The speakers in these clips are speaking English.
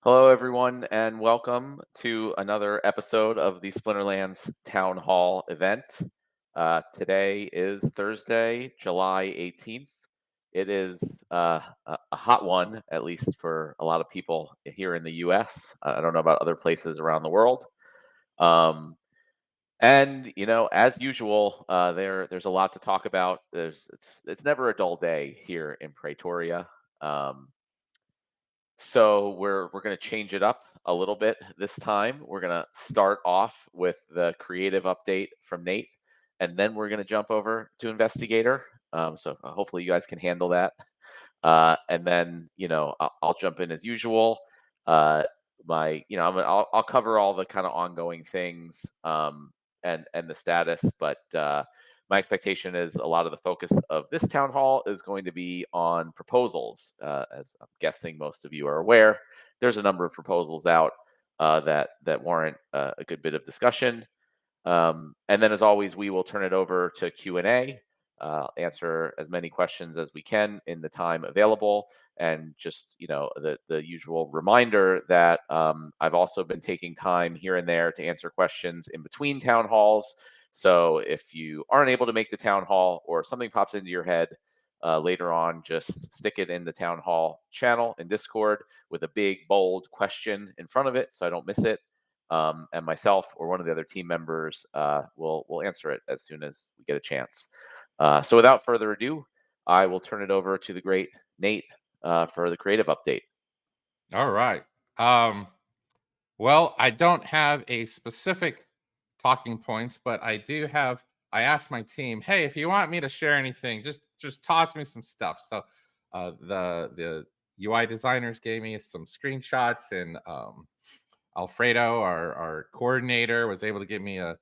Hello, everyone, and welcome to another episode of the Splinterlands Town Hall event. Today is Thursday, July 18th. It is a hot one, at least for a lot of people here in the US. I don't know about other places around the world. Um, and as usual, there's a lot to talk about. It's never a dull day here in Pretoria. Um, so we're going to change it up a little bit this time. We're going to start off with the creative update from Nate, and then we're going to jump over to investigator. So hopefully you guys can handle that. And then I'll jump in as usual. Uh, I'll cover all the kind of ongoing things and the status, but my expectation is a lot of the focus of this town hall is going to be on proposals. As I'm guessing most of you are aware, there's a number of proposals out that warrant a good bit of discussion. And then, as always, we will turn it over to Q&A, answer as many questions as we can in the time available. And just, the usual reminder that I've also been taking time here and there to answer questions in between town halls. So if you aren't able to make the town hall or something pops into your head later on, just stick it in the town hall channel in Discord with a big, bold question in front of it so I don't miss it, and myself or one of the other team members will answer it as soon as we get a chance. So without further ado, I will turn it over to the great Nate for the creative update. All right. Um, well, I don't have a specific talking points, but I do have. I asked my team, "Hey, if you want me to share anything, just toss me some stuff." So, the UI designers gave me some screenshots, and Alfredo, our coordinator, was able to give me I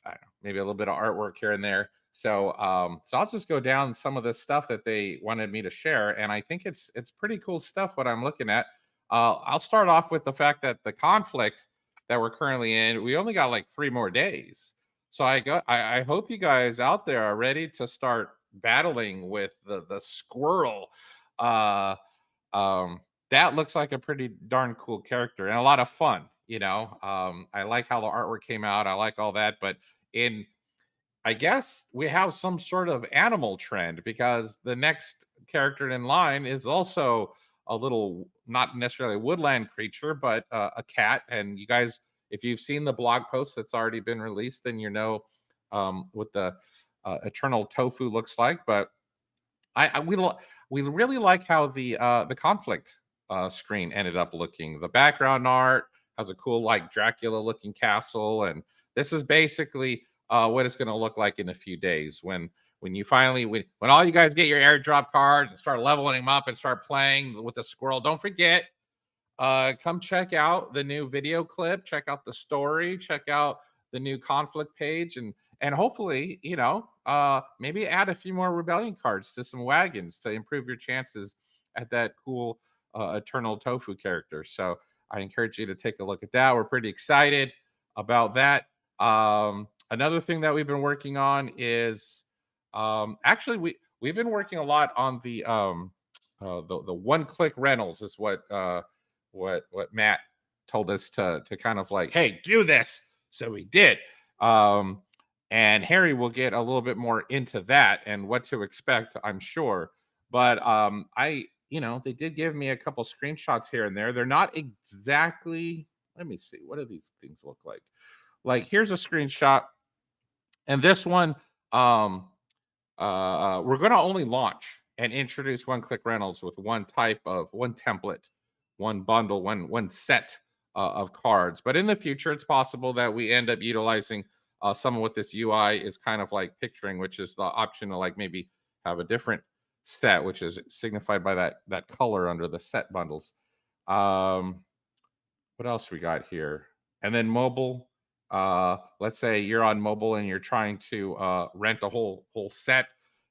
don't know, maybe a little bit of artwork here and there. So I'll just go down some of the stuff that they wanted me to share, and I think it's pretty cool stuff. What I'm looking at, I'll start off with the fact that the conflict that we're currently in, we only got like 3 more days. So I hope you guys out there are ready to start battling with the squirrel. Uh, that looks like a pretty darn cool character and a lot of fun. I like how the artwork came out. I like all that, but in I guess we have some sort of animal trend because the next character in line is also a little, not necessarily a woodland creature, but a cat. And you guys, if you've seen the blog post that's already been released, then what the eternal tofu looks like. But we really like how the conflict screen ended up looking. The background art has a cool like Dracula looking castle, and this is basically what it's going to look like in a few days when you finally when all you guys get your airdrop card and start leveling them up and start playing with the squirrel. Don't forget, come check out the new video clip, check out the story, check out the new conflict page, and hopefully, maybe add a few more rebellion cards to some wagons to improve your chances at that cool eternal tofu character. So I encourage you to take a look at that. We're pretty excited about that. Another thing that we've been working on is actually we've been working a lot on the one click rentals is what Matt told us to kind of like, hey, do this. So we did. Um, and Harry will get a little bit more into that and what to expect, I'm sure. But they did give me a couple screenshots here and there. They're not exactly. Let me see. What do these things look like? Like, here's a screenshot, and this one, um, we're going to only launch and introduce one click rentals with one template, one bundle, one set of cards. But in the future, it's possible that we end up utilizing some of what this UI is kind of like picturing, which is the option to like maybe have a different set, which is signified by that color under the set bundles. Um, what else we got here? And then mobile. Let's say you're on mobile and you're trying to rent a whole set.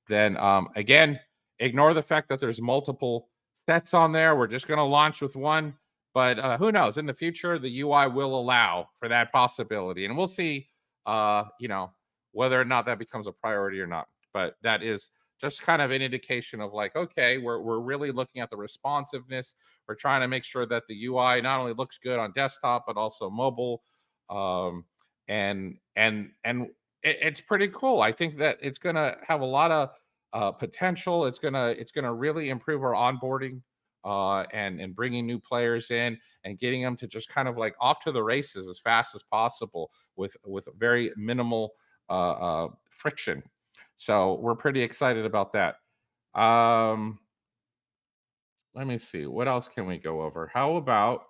Then again, ignore the fact that there's multiple sets on there. We're just going to launch with one. But who knows? In the future, the UI will allow for that possibility, and we'll see. Whether or not that becomes a priority or not. But that is just kind of an indication of like, okay, we're really looking at the responsiveness. We're trying to make sure that the UI not only looks good on desktop but also mobile. Um, and it's pretty cool. I think that it's gonna have a lot of potential. It's gonna really improve our onboarding and bringing new players in and getting them to just kind of like off to the races as fast as possible with very minimal friction. So we're pretty excited about that. Um, Let me see. What else can we go over? How about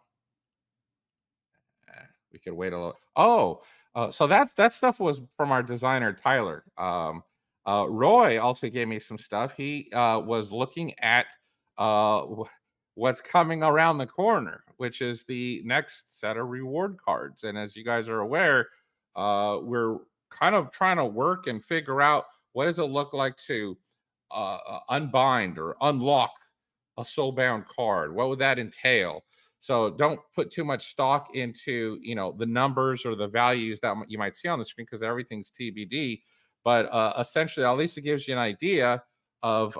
we could wait a little. Oh, so that stuff was from our designer Tyler. Roy also gave me some stuff. He was looking at what's coming around the corner, which is the next set of reward cards. And as you guys are aware, we're kind of trying to work and figure out what does it look like to unbind or unlock a soulbound card. What would that entail? So don't put too much stock into the numbers or the values that you might see on the screen because everything's TBD. But essentially, at least it gives you an idea of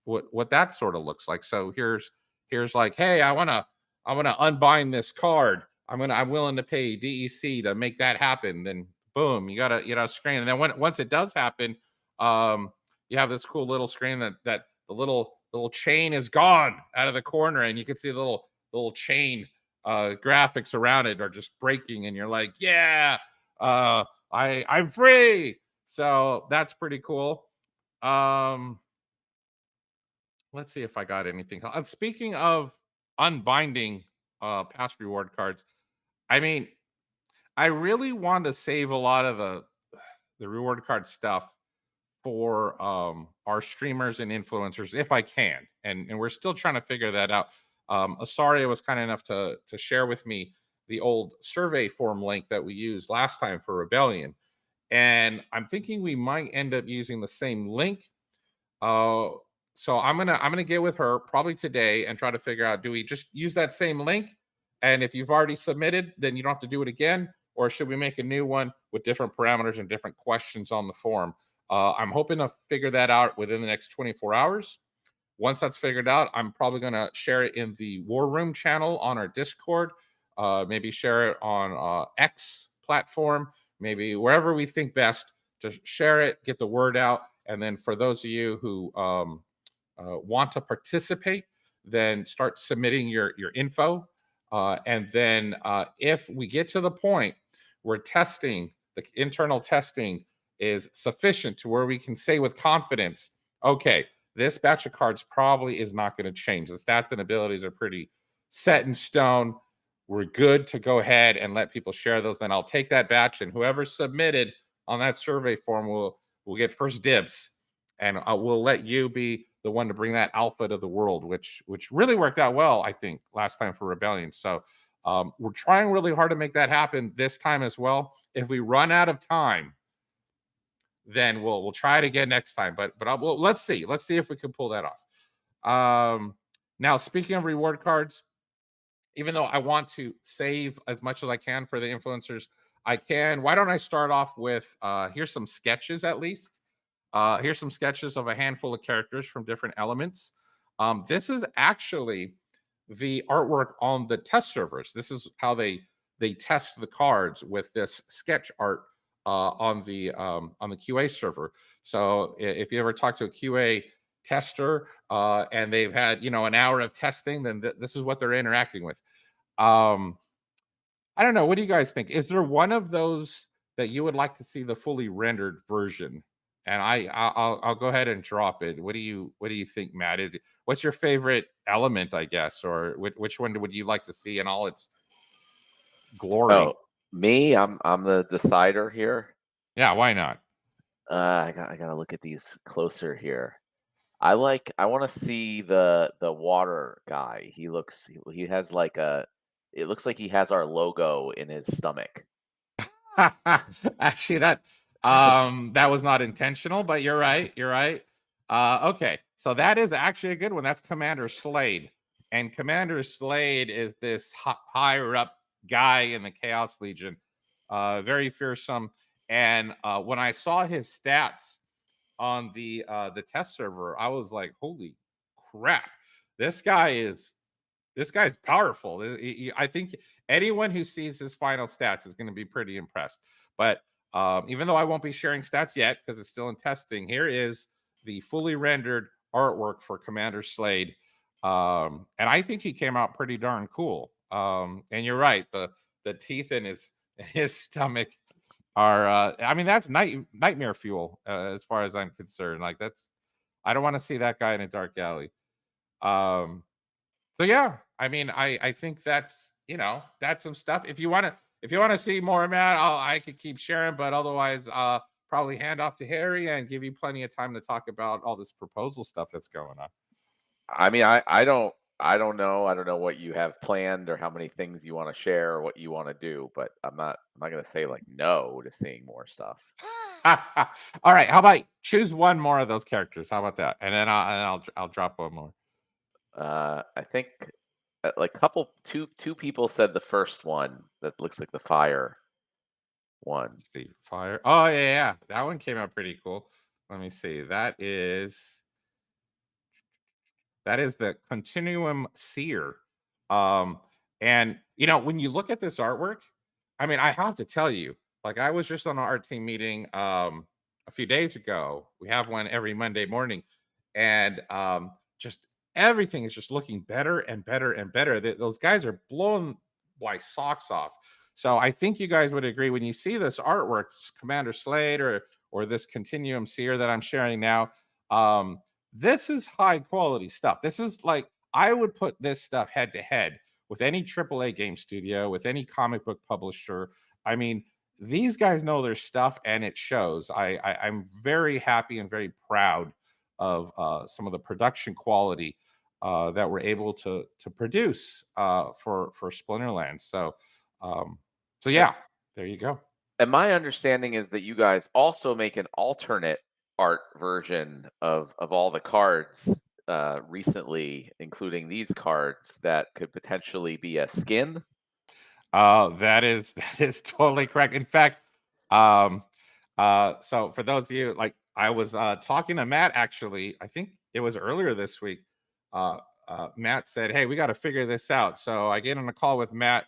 what that sort of looks like. So here's like, hey, I wanna unbind this card. I'm willing to pay DEC to make that happen. Then boom, you got a screen, and then once it does happen, you have this cool little screen that the little chain is gone out of the corner, and you can see the little chain graphics around it are just breaking, and you're like, yeah, I'm free. So that's pretty cool. Um, let's see if I got anything. Speaking of unbinding past reward cards, I mean, I really want to save a lot of the reward card stuff for our streamers and influencers if I can, and we're still trying to figure that out. Asaria was kind enough to share with me the old survey form link that we used last time for Rebellion, and I'm thinking we might end up using the same link. uh, so I'm gonna get with her probably today and try to figure out, do we just use that same link? And if you've already submitted, then you don't have to do it again, or should we make a new one with different parameters and different questions on the form? I'm hoping to figure that out within the next 24 hours. Once that's figured out, I'm probably going to share it in the War Room channel on our Discord. Maybe share it on X platform, maybe wherever we think best. Just share it, get the word out, and then for those of you who want to participate, then start submitting your info. And then if we get to the point where testing, the internal testing is sufficient to where we can say with confidence, okay, this batch of cards probably is not going to change. The stats and abilities are pretty set in stone. We're good to go ahead and let people share those. Then I'll take that batch, and whoever submitted on that survey form will get first dibs, and we'll let you be the one to bring that alpha to the world, which really worked out well, I think, last time for Rebellion. So we're trying really hard to make that happen this time as well. If we run out of time, then we'll try it again next time. Well, let's see if we can pull that off. Now, speaking of reward cards, even though I want to save as much as I can for the influencers, I can. Why don't I start off with here's some sketches at least. Here's some sketches of a handful of characters from different elements. This is actually the artwork on the test servers. This is how they test the cards with this sketch art on the QA server. So if you ever talk to a QA tester and they've had an hour of testing, then this is what they're interacting with. Um, I don't know. What do you guys think? Is there one of those that you would like to see the fully rendered version? And I'll go ahead and drop it. What do you think, Matt? What's your favorite element, I guess, or which one would you like to see in all its Oh, glory? me, I'm the decider here. Yeah, why not? I gotta look at these closer here. I want to see the water guy. He has like a it looks like he has our logo in his stomach. Actually, that was not intentional, but you're right. You're right. Okay, so that is actually a good one. That's Commander Slade, and Commander Slade is this higher up guy in the Chaos Legion, very fearsome. And when I saw his stats, on the test server, I was like, holy crap, this guy is this guy's powerful. I think anyone who sees his final stats is going to be pretty impressed. But even though I won't be sharing stats yet because it's still in testing, here is the fully rendered artwork for Commander Slade. And I think he came out pretty darn cool. And you're right, the teeth in his stomach are I mean, that's nightmare fuel, as far as I'm concerned. Like, that's I don't want to see that guy in a dark alley. Um so yeah, I mean, I think that's, that's some stuff. If you want to see more of that, I could keep sharing, but otherwise, probably hand off to Harry and give you plenty of time to talk about all this proposal stuff that's going on. I mean, I don't know. I don't know what you have planned or how many things you want to share or what you want to do, but I'm not gonna say like no to seeing more stuff. All right, how about choose one more of those characters? How about that? And then I'll drop one more. I think like two people said the first one that looks like the fire one. Let's see, fire. Oh yeah, yeah, that one came out pretty cool. Let me see. That is the Continuum Seer. Um, and when you look at this artwork, I mean, I have to tell you, like, I was just on an art team meeting a few days ago. We have one every Monday morning, and just everything is just looking better and better and better. Those guys are blowing like socks off. So I think you guys would agree when you see this artwork, Commander Slade or this Continuum Seer that I'm sharing now. This is high quality stuff. This is like I would put this stuff head to head with any AAA game studio, with any comic book publisher. I mean, these guys know their stuff, and it shows. I'm very happy and very proud of some of the production quality that we're able to produce for Splinterlands. Um, so A- yeah, there you go. And my understanding is that you guys also make an alternate art version of all the cards recently, including these cards that could potentially be a skin. That is that is totally correct. In fact, um, so for those of you, like, I was talking to Matt, actually. I think it was earlier this week. Uh, Matt said, "Hey, we got to figure this out." So I get on a call with Matt,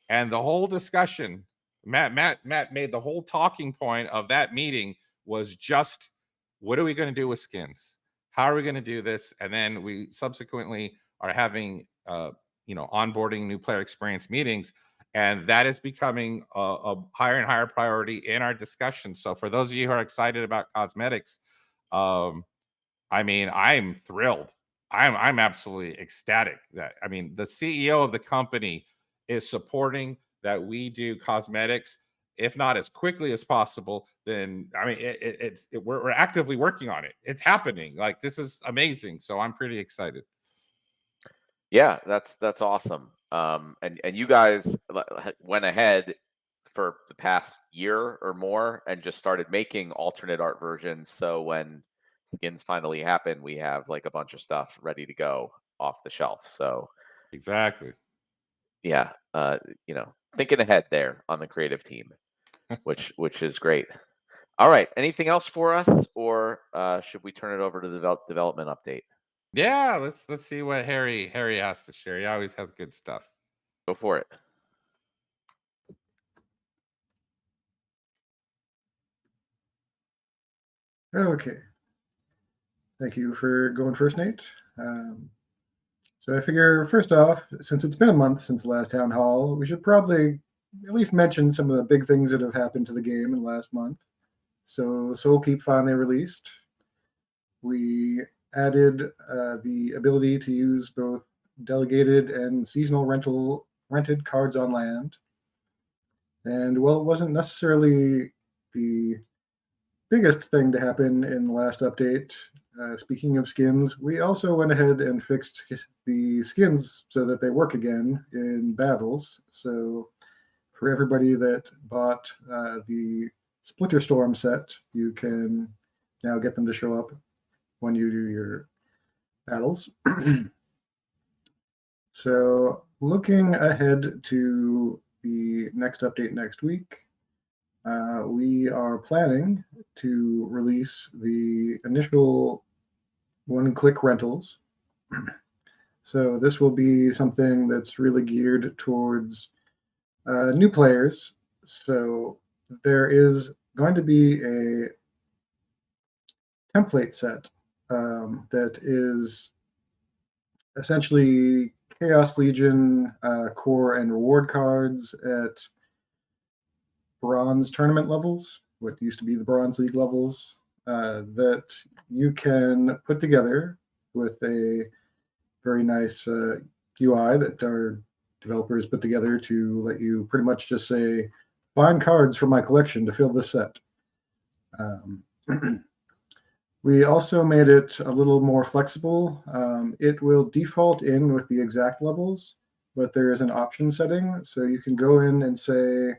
and the whole discussion, Matt made the whole talking point of that meeting was just, what are we going to do with skins? How are we going to do this? And then we subsequently are having onboarding new player experience meetings, and that is becoming a higher and higher priority in our discussion. So for those of you who are excited about cosmetics, um, I mean, I'm thrilled. I'm absolutely ecstatic that, I mean, the CEO of the company is supporting that we do cosmetics, if not as quickly as possible. Then I mean, we're actively working on it. It's happening. Like, this is amazing. So I'm pretty excited. Yeah, that's awesome. And you guys went ahead for the past year or more and just started making alternate art versions. So when skins finally happen, we have like a bunch of stuff ready to go off the shelf. So Exactly. yeah, thinking ahead there on the creative team, which is great. All right, anything else for us, or should we turn it over to the development update? Yeah, let's see what Harry has to share. He always has good stuff. Go for it. Okay. Thank you for going first, Nate. So I figure, first off, since it's been a month since the last town hall, we should probably at least mention some of the big things that have happened to the game in the last month. So Soulkeep finally released. We added the ability to use both delegated and seasonal rented cards on land. And while it wasn't necessarily the biggest thing to happen in the last update, speaking of skins, we also went ahead and fixed the skins so that they work again in battles. So for everybody that bought the Splinter Storm set, you can now get them to show up when you do your battles. So looking ahead to the next update next week, we are planning to release the initial one-click rentals. So this will be something that's really geared towards new players. So there is going to be a template set that is essentially Chaos Legion core and reward cards at bronze tournament levels, what used to be the Bronze League levels, that you can put together with a very nice UI that our developers put together to let you pretty much just say, find cards from my collection to fill this set. We also made it a little more flexible. It will default in with the exact levels, but there is an option setting. So you can go in and say,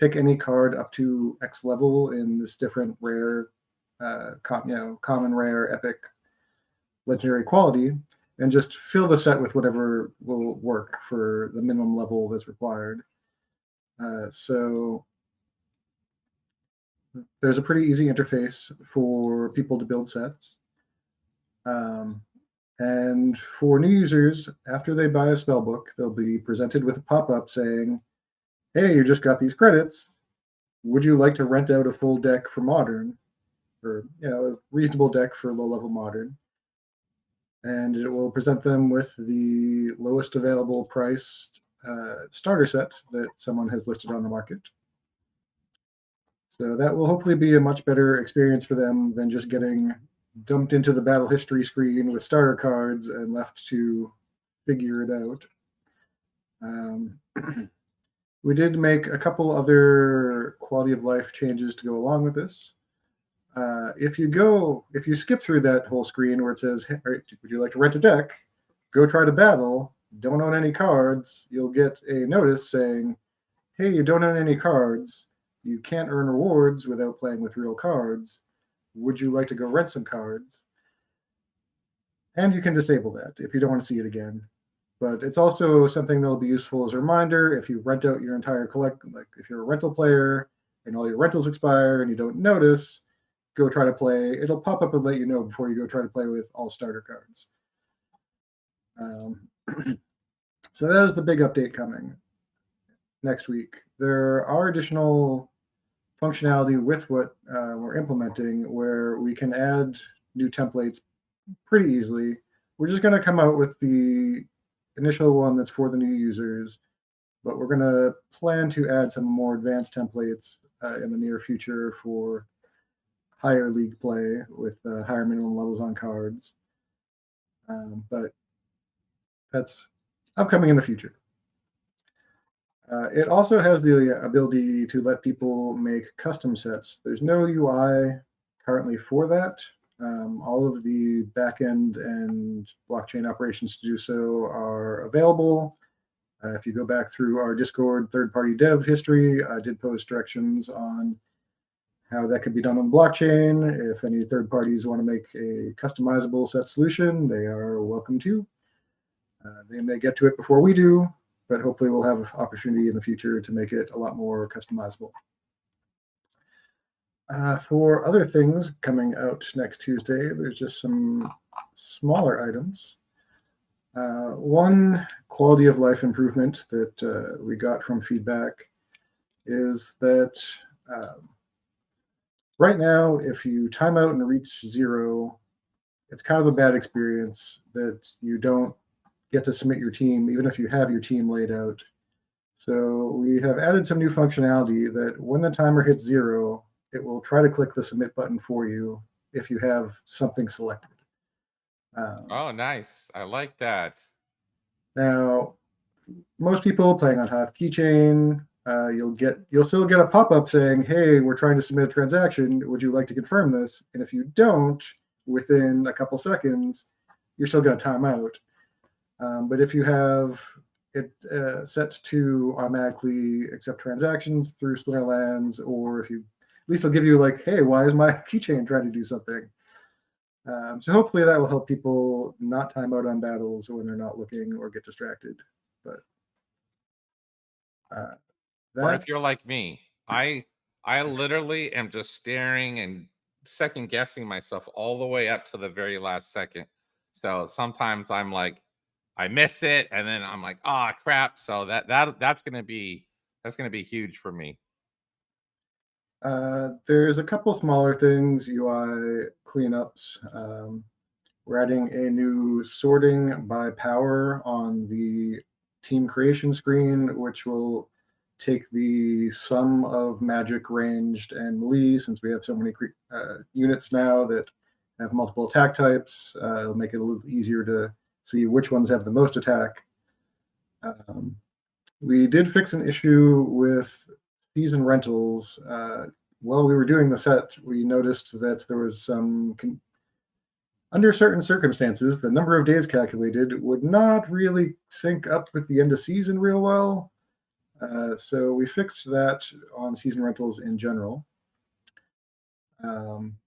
pick any card up to X level in this different rare, common, rare, epic, legendary quality, and just fill the set with whatever will work for the minimum level that's required. So there's a pretty easy interface for people to build sets. And for new users, after they buy a spellbook, they'll be presented with a pop-up saying, hey, you just got these credits. Would you like to rent out a full deck for Modern? Or a reasonable deck for low-level Modern. And it will present them with the lowest available priced starter set that someone has listed on the market. So that will hopefully be a much better experience for them than just getting dumped into the battle history screen with starter cards and left to figure it out. We did make a couple other quality of life changes to go along with this. If you skip through that whole screen where it says, hey, would you like to rent a deck? Go try to battle. Don't own any cards. You'll get a notice saying, hey, you don't own any cards. You can't earn rewards without playing with real cards. Would you like to go rent some cards? And you can disable that if you don't want to see it again. But it's also something that'll be useful as a reminder if you rent out your entire collection, like if you're a rental player and all your rentals expire and you don't notice, go try to play. It'll pop up and let you know before you go try to play with all starter cards. So that is the big update coming next week. There are additional functionality with what we're implementing where we can add new templates pretty easily. We're just going to come out with the initial one that's for the new users, but we're going to plan to add some more advanced templates in the near future for higher league play with higher minimum levels on cards. But that's upcoming in the future. It also has the ability to let people make custom sets. There's no UI currently for that. All of the backend and blockchain operations to do so are available. If you go back through our Discord third-party dev history, I did post directions on how that could be done on blockchain. If any third parties want to make a customizable set solution, they are welcome to. They may get to it before we do, but hopefully we'll have opportunity in the future to make it a lot more customizable. For other things coming out next Tuesday, there's just some smaller items. One quality of life improvement that we got from feedback is that right now, if you time out and reach 0, it's kind of a bad experience that you don't get to submit your team, even if you have your team laid out. So we have added some new functionality that when the timer hits 0, it will try to click the submit button for you if you have something selected. Oh, nice. I like that. Now, most people playing on Hive Keychain, you'll still get a pop-up saying, hey, we're trying to submit a transaction. Would you like to confirm this? And if you don't, within a couple seconds, you're still going to time out. But if you have it set to automatically accept transactions through Splinterlands, or if you, at least they'll give you like, hey, why is my keychain trying to do something? So hopefully that will help people not time out on battles when they're not looking or get distracted. But Or if you're like me, I I literally am just staring and second guessing myself all the way up to the very last second. So sometimes I'm like, I miss it, and then I'm like, ah, crap. So that's gonna be huge for me. There's a couple smaller things, UI cleanups. We're adding a new sorting by power on the team creation screen, which will take the sum of magic, ranged, and melee, since we have so many units now that have multiple attack types. It'll make it a little easier to see which ones have the most attack. Um, we did fix an issue with season rentals. While we were doing the set, we noticed that there was some under certain circumstances, the number of days calculated would not really sync up with the end of season real well. So we fixed that on season rentals in general. Um,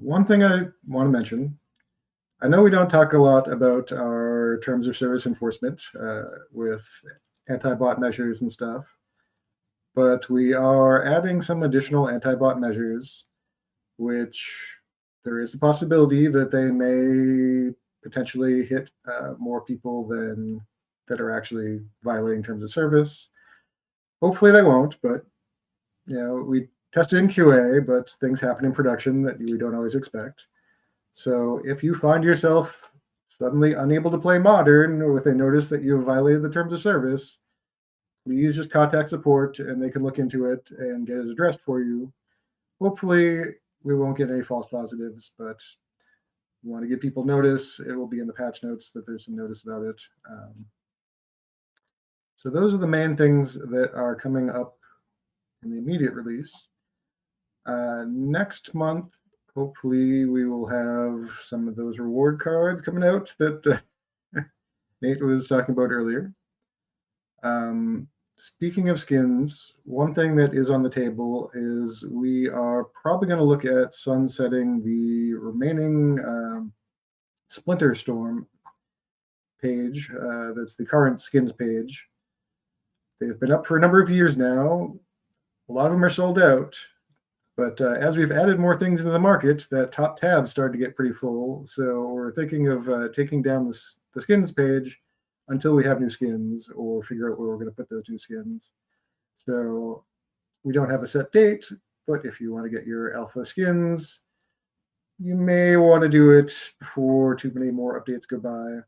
One thing I want to mention, I know we don't talk a lot about our terms of service enforcement with anti-bot measures and stuff, but we are adding some additional anti-bot measures, which there is a possibility that they may potentially hit more people than that are actually violating terms of service. Hopefully they won't, but we tested in QA, but things happen in production that we don't always expect. So if you find yourself suddenly unable to play modern, or if they notice that you have violated the terms of service, please just contact support and they can look into it and get it addressed for you. Hopefully we won't get any false positives, but we want to give people notice. It will be in the patch notes that there's some notice about it. So those are the main things that are coming up in the immediate release. Next month, hopefully we will have some of those reward cards coming out that Nate was talking about earlier. Speaking of skins, one thing that is on the table is we are probably going to look at sunsetting the remaining Splinter Storm page. That's the current skins page. They've been up for a number of years now. A lot of them are sold out. But as we've added more things into the market, that top tab started to get pretty full. So we're thinking of taking down the skins page until we have new skins or figure out where we're going to put those new skins. So we don't have a set date, but if you want to get your alpha skins, you may want to do it before too many more updates go by.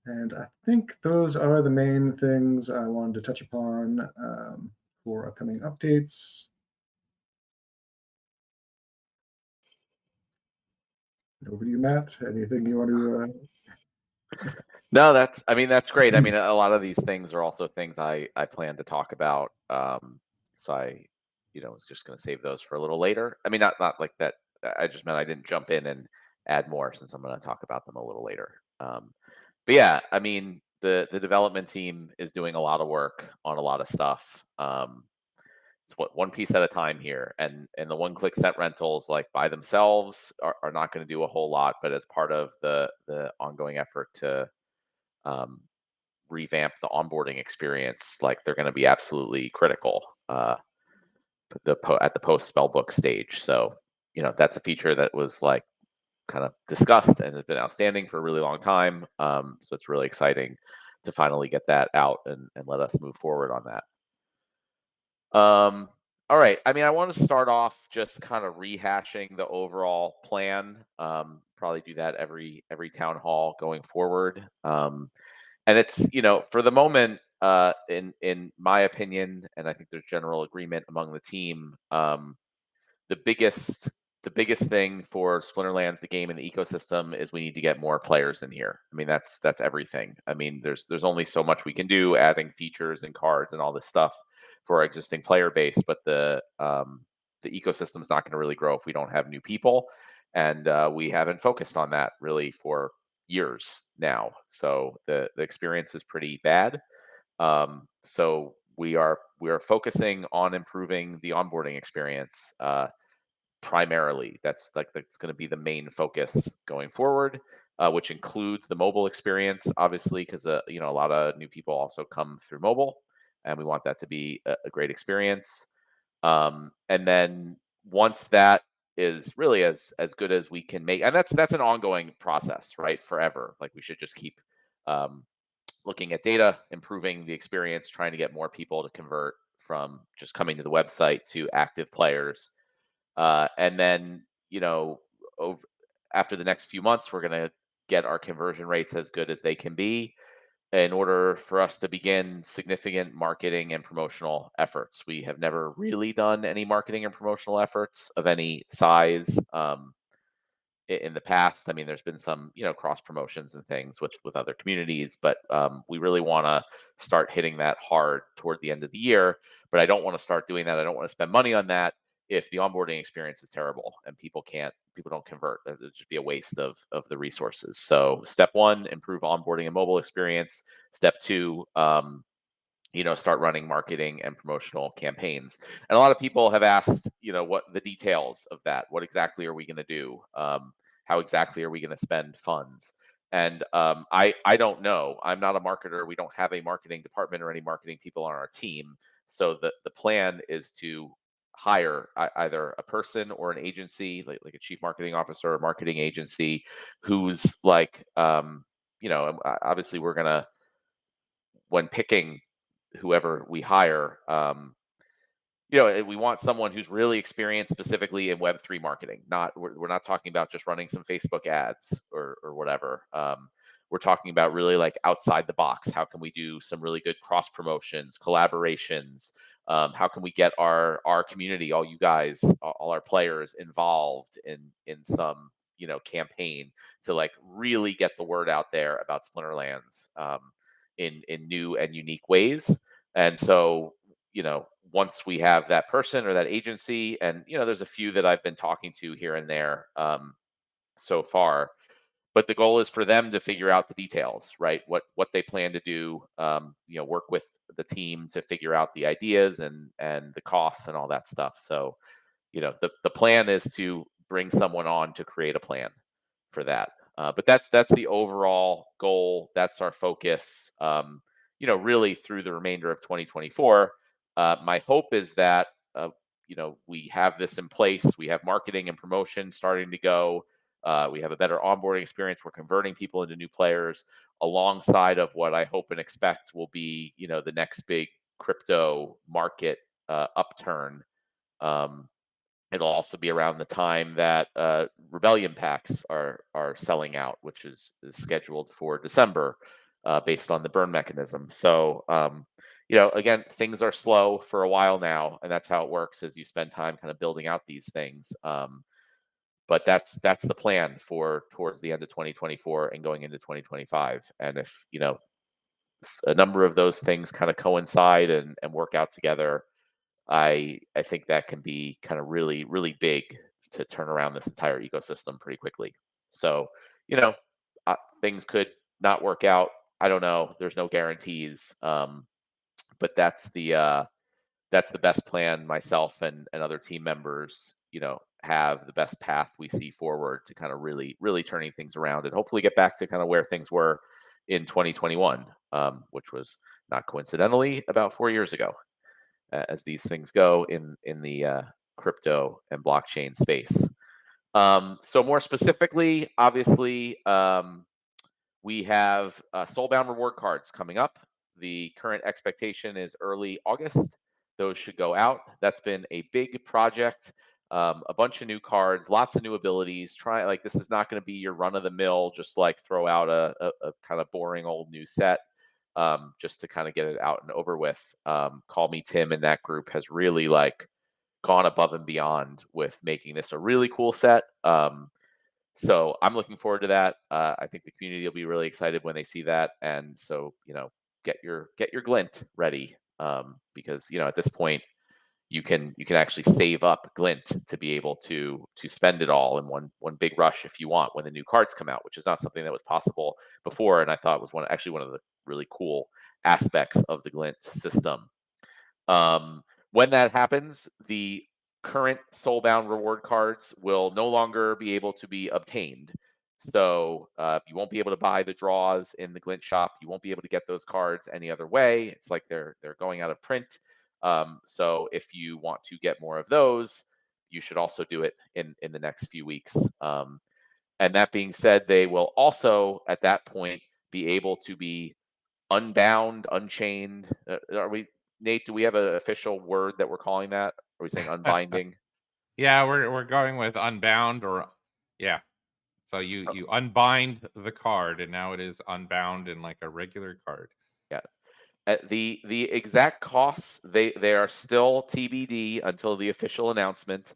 And I think those are the main things I wanted to touch upon for upcoming updates. Over to you, Matt. Anything you want to? No, that's great. I mean, a lot of these things are also things I plan to talk about. So I, was just going to save those for a little later. I mean, not like that. I just meant I didn't jump in and add more since I'm going to talk about them a little later. But yeah, I mean, the development team is doing a lot of work on a lot of stuff. It's one piece at a time here, and the one-click set rentals, like by themselves, are not going to do a whole lot, but as part of the ongoing effort to revamp the onboarding experience, like they're going to be absolutely critical at the post spellbook stage. So that's a feature that was like kind of discussed and has been outstanding for a really long time. So it's really exciting to finally get that out and let us move forward on that. All right. I mean, I want to start off just kind of rehashing the overall plan. Probably do that every town hall going forward. And it's for the moment, in my opinion, and I think there's general agreement among the team. The biggest thing for Splinterlands, the game and the ecosystem, is we need to get more players in here. I mean, that's everything. I mean, there's only so much we can do, adding features and cards and all this stuff for our existing player base, but the ecosystem is not going to really grow if we don't have new people, and we haven't focused on that really for years now. So the experience is pretty bad. So we are focusing on improving the onboarding experience. Primarily, that's going to be the main focus going forward, which includes the mobile experience, obviously, because a lot of new people also come through mobile. and we want that to be a great experience. And then once that is really as good as we can make, and that's an ongoing process, right? Forever. Like we should just keep um, looking at data, improving the experience, trying to get more people to convert from just coming to the website to active players. And then, over, after the next few months, we're going to get our conversion rates as good as they can be in order for us to begin significant marketing and promotional efforts. We have never really done any marketing and promotional efforts of any size. In the past. I mean, there's been some, cross promotions and things with other communities, but we really want to start hitting that hard toward the end of the year. But I don't want to start doing that. I don't want to spend money on that if the onboarding experience is terrible and people don't convert. It would just be a waste of the resources. So step one, improve onboarding and mobile experience. Step two, start running marketing and promotional campaigns. And a lot of people have asked, what the details of that, what exactly are we going to do? How exactly are we going to spend funds? And I don't know. I'm not a marketer. We don't have a marketing department or any marketing people on our team. So the plan is to hire either a person or an agency, like a chief marketing officer or marketing agency, who's like, obviously we're gonna, when picking whoever we hire, we want someone who's really experienced specifically in Web3 marketing. We're not talking about just running some Facebook ads or whatever. We're talking about really like outside the box. How can we do some really good cross promotions, collaborations? How can we get our community, all you guys, all our players involved in some campaign to like really get the word out there about Splinterlands in new and unique ways. And so, once we have that person or that agency, and there's a few that I've been talking to here and there so far, but the goal is for them to figure out the details, right? What they plan to do, work with the team to figure out the ideas and the costs and all that stuff. So, the plan is to bring someone on to create a plan for that. But that's the overall goal. That's our focus. Really through the remainder of 2024. My hope is that we have this in place. We have marketing and promotion starting to go. We have a better onboarding experience. We're converting people into new players alongside of what I hope and expect will be, the next big crypto market upturn. Um, It'll also be around the time that rebellion packs are selling out, which is scheduled for December, based on the burn mechanism. So, again, things are slow for a while now, and that's how it works as you spend time kind of building out these things. But that's the plan for towards the end of 2024 and going into 2025. And if a number of those things kind of coincide and work out together, I think that can be kind of really, really big to turn around this entire ecosystem pretty quickly. So, you know, things could not work out. I don't know. There's no guarantees. But that's the best plan myself and other team members, have the best path we see forward to kind of really, really turning things around and hopefully get back to kind of where things were in 2021, which was not coincidentally about 4 years ago, as these things go in the crypto and blockchain space. So more specifically, obviously, we have Soulbound reward cards coming up. The current expectation is early August. Those should go out. That's been a big project. A bunch of new cards, lots of new abilities. This is not going to be your run of the mill, just like throw out a kind of boring old new set, just to kind of get it out and over with. Call Me Tim and that group has really like gone above and beyond with making this a really cool set. So I'm looking forward to that. I think the community will be really excited when they see that, and so get your glint ready, because at this point you can actually save up glint to be able to spend it all in one big rush if you want when the new cards come out, which is not something that was possible before, and I thought was one of the really cool aspects of the glint system. When that happens, the current Soulbound reward cards will no longer be able to be obtained. So you won't be able to buy the draws in the Glint shop. You won't be able to get those cards any other way. It's like they're going out of print. So if you want to get more of those, you should also do it in the next few weeks. And that being said, they will also at that point be able to be unbound, unchained. Are we, Nate? Do we have an official word that we're calling that? Are we saying unbinding? Yeah, we're going with unbound or yeah. So you unbind the card and now it is unbound in like a regular card. Yeah. The exact costs they are still TBD until the official announcement.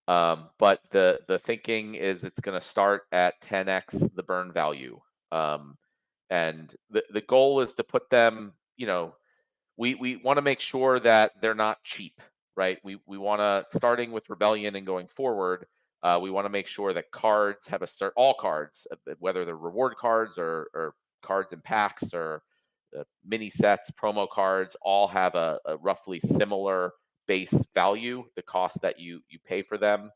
But the thinking is it's going to start at 10x the burn value. Um, and the goal is to put them, we want to make sure that they're not cheap, right? We want to, starting with Rebellion and going forward, we want to make sure that cards have all cards, whether they're reward cards or cards in packs or mini sets, promo cards, all have a roughly similar base value, the cost that you pay for them.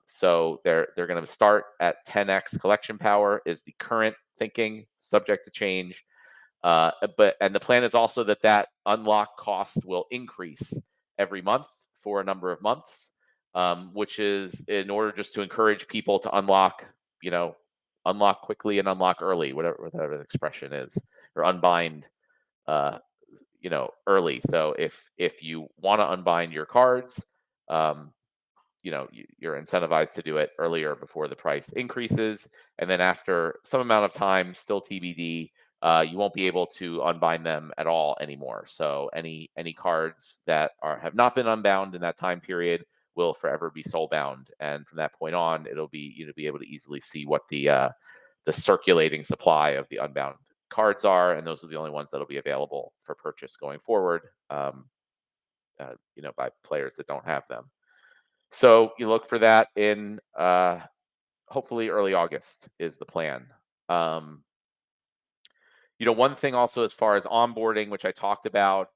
So they're going to start at 10x collection power is the current thinking, subject to change. And the plan is also that unlock cost will increase every month for a number of months, which is in order just to encourage people to unlock quickly and unlock early, whatever the expression is, or unbind, uh, early. So if you want to unbind your cards, um, you're incentivized to do it earlier before the price increases, and then after some amount of time, still TBD, you won't be able to unbind them at all anymore. So any cards that have not been unbound in that time period will forever be soulbound, and from that point on, it'll be be able to easily see what the circulating supply of the unbound cards are, and those are the only ones that'll be available for purchase going forward. By players that don't have them. So you look for that in hopefully early August is the plan. Um, One thing also as far as onboarding, which I talked about,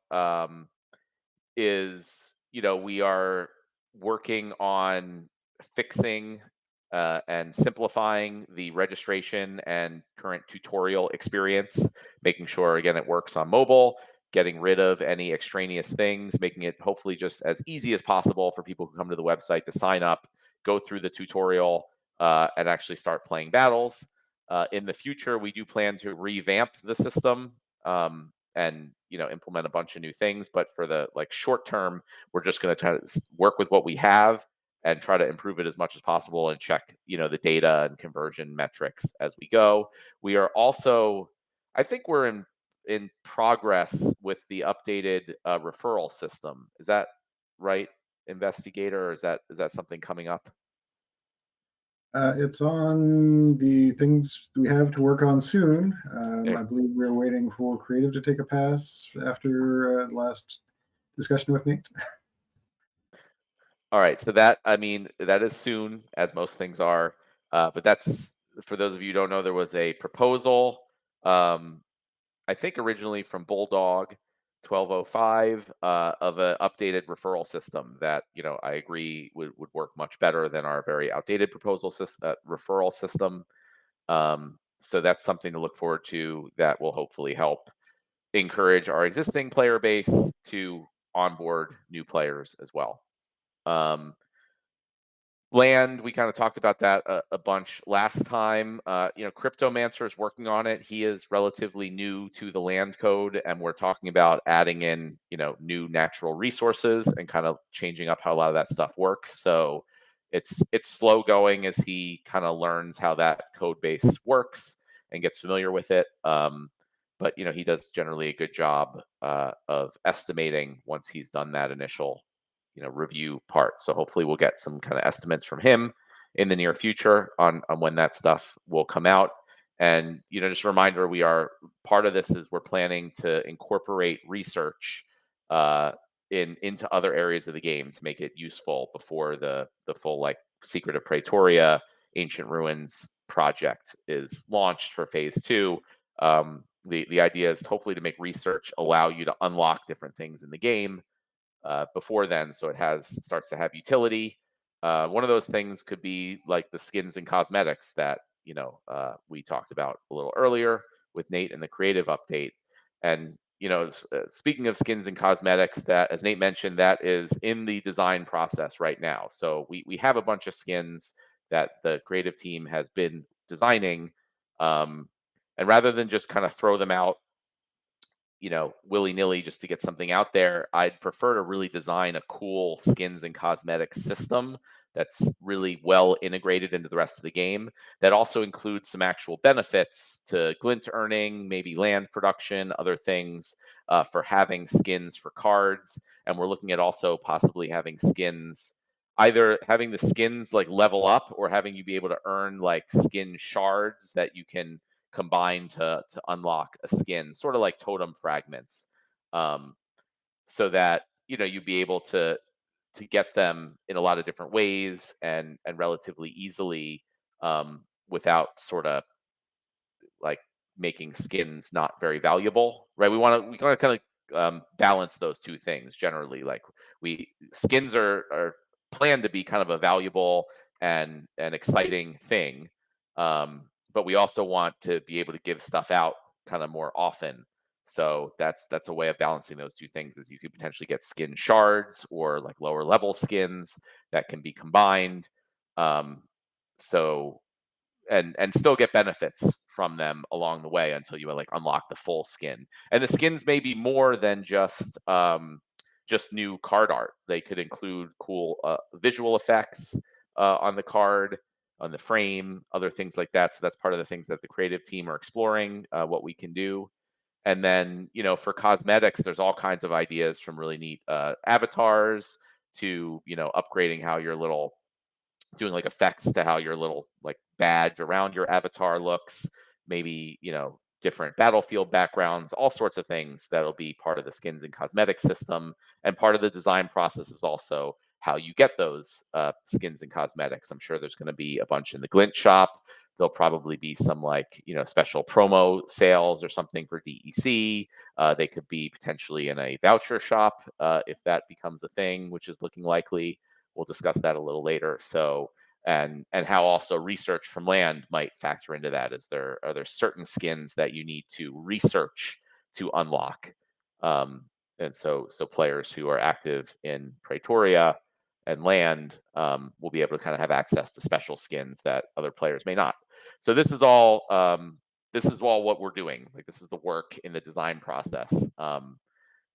is we are working on fixing and simplifying the registration and current tutorial experience, making sure again it works on mobile, getting rid of any extraneous things, making it hopefully just as easy as possible for people who come to the website to sign up, go through the tutorial, and actually start playing battles. In the future, we do plan to revamp the system. And implement a bunch of new things, but for the short term, we're just going to try to work with what we have and try to improve it as much as possible and check the data and conversion metrics as we go. We are also, I think we're in progress with the updated referral system. Is that right, investigator, or is that something coming up? It's on the things we have to work on soon. Okay. I believe we're waiting for creative to take a pass after last discussion with Nate. All right, so that is soon, as most things are. But that's, for those of you who don't know, there was a proposal, I think originally from Bulldog 1205, of an updated referral system that I agree would work much better than our very outdated referral system. So that's something to look forward to. That will hopefully help encourage our existing player base to onboard new players as well. Land, we kind of talked about that a bunch last time. Cryptomancer is working on it. He is relatively new to the land code, and we're talking about adding in, new natural resources and kind of changing up how a lot of that stuff works. So it's slow going as he kind of learns how that code base works and gets familiar with it. But he does generally a good job of estimating once he's done that initial review part. So hopefully we'll get some kind of estimates from him in the near future on when that stuff will come out. And just a reminder, we are part of this is we're planning to incorporate research into other areas of the game to make it useful before the full Secret of Praetoria, Ancient Ruins project is launched for phase 2. The idea is hopefully to make research allow you to unlock different things in the game before then, so it starts to have utility. One of those things could be like the skins and cosmetics that we talked about a little earlier with Nate in the creative update. And speaking of skins and cosmetics, that, as Nate mentioned, that is in the design process right now. So we have a bunch of skins that the creative team has been designing, and rather than just kind of throw them out, willy nilly just to get something out there, I'd prefer to really design a cool skins and cosmetics system that's really well integrated into the rest of the game. That also includes some actual benefits to glint earning, maybe land production, other things for having skins for cards. And we're looking at also possibly having skins, either having the skins like level up or having you be able to earn like skin shards that you can combine to unlock a skin, sort of like totem fragments, um, so that you'd be able to get them in a lot of different ways and relatively easily, without sort of like making skins not very valuable, right? We want to kind of balance those two things generally. Like we skins are planned to be kind of a valuable and an exciting thing, but we also want to be able to give stuff out kind of more often. So that's a way of balancing those two things. Is you could potentially get skin shards or like lower level skins that can be combined. Um, so and still get benefits from them along the way until you like unlock the full skin. And the skins may be more than just new card art. They could include cool visual effects on the card, on the frame, other things like that. So that's part of the things that the creative team are exploring, what we can do. And then, for cosmetics, there's all kinds of ideas from really neat avatars to, upgrading how your little doing like effects to how your little like badge around your avatar looks, maybe, different battlefield backgrounds, all sorts of things that'll be part of the skins and cosmetics system. And part of the design process is also how you get those skins and cosmetics. I'm sure there's going to be a bunch in the Glint shop. There'll probably be some like, special promo sales or something for DEC. They could be potentially in a voucher shop if that becomes a thing, which is looking likely. We'll discuss that a little later. So, and how also research from land might factor into that. Are there certain skins that you need to research to unlock? And so players who are active in Praetoria and land will be able to kind of have access to special skins that other players may not. So this is all what we're doing. Like this is the work in the design process.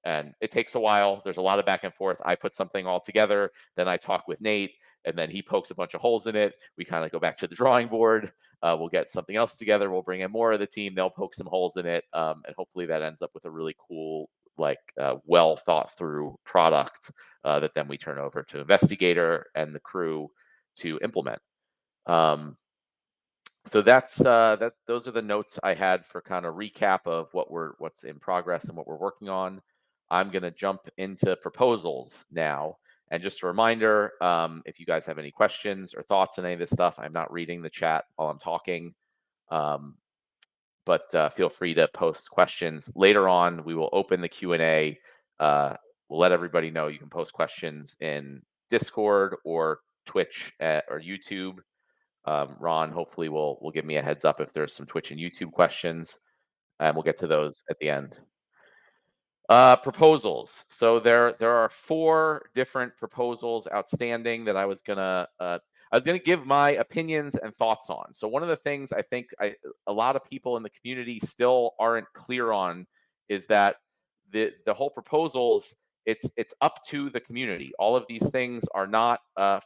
And it takes a while. There's a lot of back and forth. I put something all together, then I talk with Nate, and then he pokes a bunch of holes in it. We kind of go back to the drawing board. We'll get something else together. We'll bring in more of the team. They'll poke some holes in it, and hopefully that ends up with a really cool, like well thought through product that then we turn over to Investigator and the crew to implement. So those are the notes I had for kind of recap of what's in progress and what we're working on. I'm going to jump into proposals now. And just a reminder, if you guys have any questions or thoughts on any of this stuff, I'm not reading the chat while I'm talking. But feel free to post questions. Later on, we will open the Q&A. We'll let everybody know you can post questions in Discord or Twitch or YouTube. Ron hopefully will give me a heads up if there's some Twitch and YouTube questions, and we'll get to those at the end. Proposals. So there are 4 different proposals outstanding that I was gonna give my opinions and thoughts on. So one of the things I think a lot of people in the community still aren't clear on is that the whole proposals, it's up to the community. All of these things are not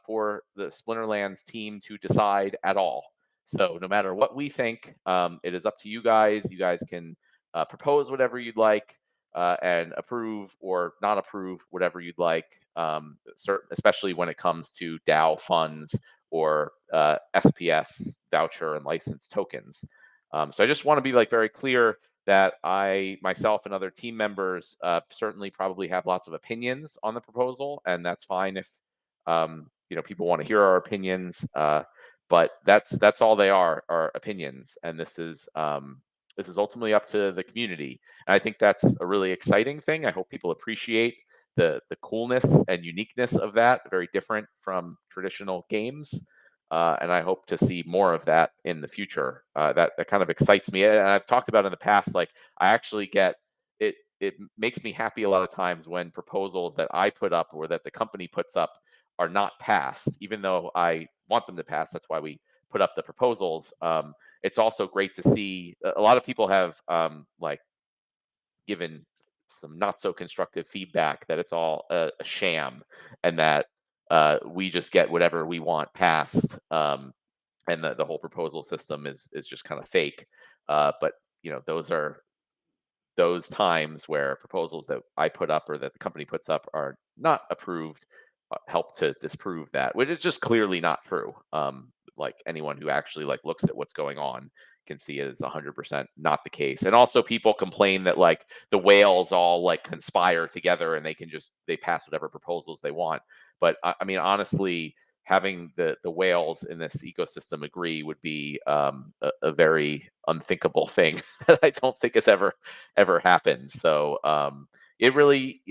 for the Splinterlands team to decide at all. So no matter what we think, it is up to you guys. You guys can propose whatever you'd like. And approve or not approve whatever you'd like, especially when it comes to DAO funds or SPS voucher and license tokens. So I just want to be like very clear that I myself and other team members certainly probably have lots of opinions on the proposal, and that's fine if people want to hear our opinions. But that's all they are opinions, and this is ultimately up to the community. And I think that's a really exciting thing. I hope people appreciate the coolness and uniqueness of that. Very different from traditional games. and I hope to see more of that in the future. That kind of excites me, and I've talked about in the past. Like I actually get it. It makes me happy a lot of times when proposals that I put up or that the company puts up are not passed, even though I want them to pass. That's why we put up the proposals. It's also great to see a lot of people have like given some not so constructive feedback that it's all a sham and that we just get whatever we want passed, and the whole proposal system is just kind of fake. But those are those times where proposals that I put up or that the company puts up are not approved, help to disprove that, which is just clearly not true. Like anyone who actually like looks at what's going on can see it is 100% not the case. And also people complain that like the whales all like conspire together and they pass whatever proposals they want. But I mean, honestly, having the whales in this ecosystem agree would be a very unthinkable thing that I don't think has ever happened. So it really,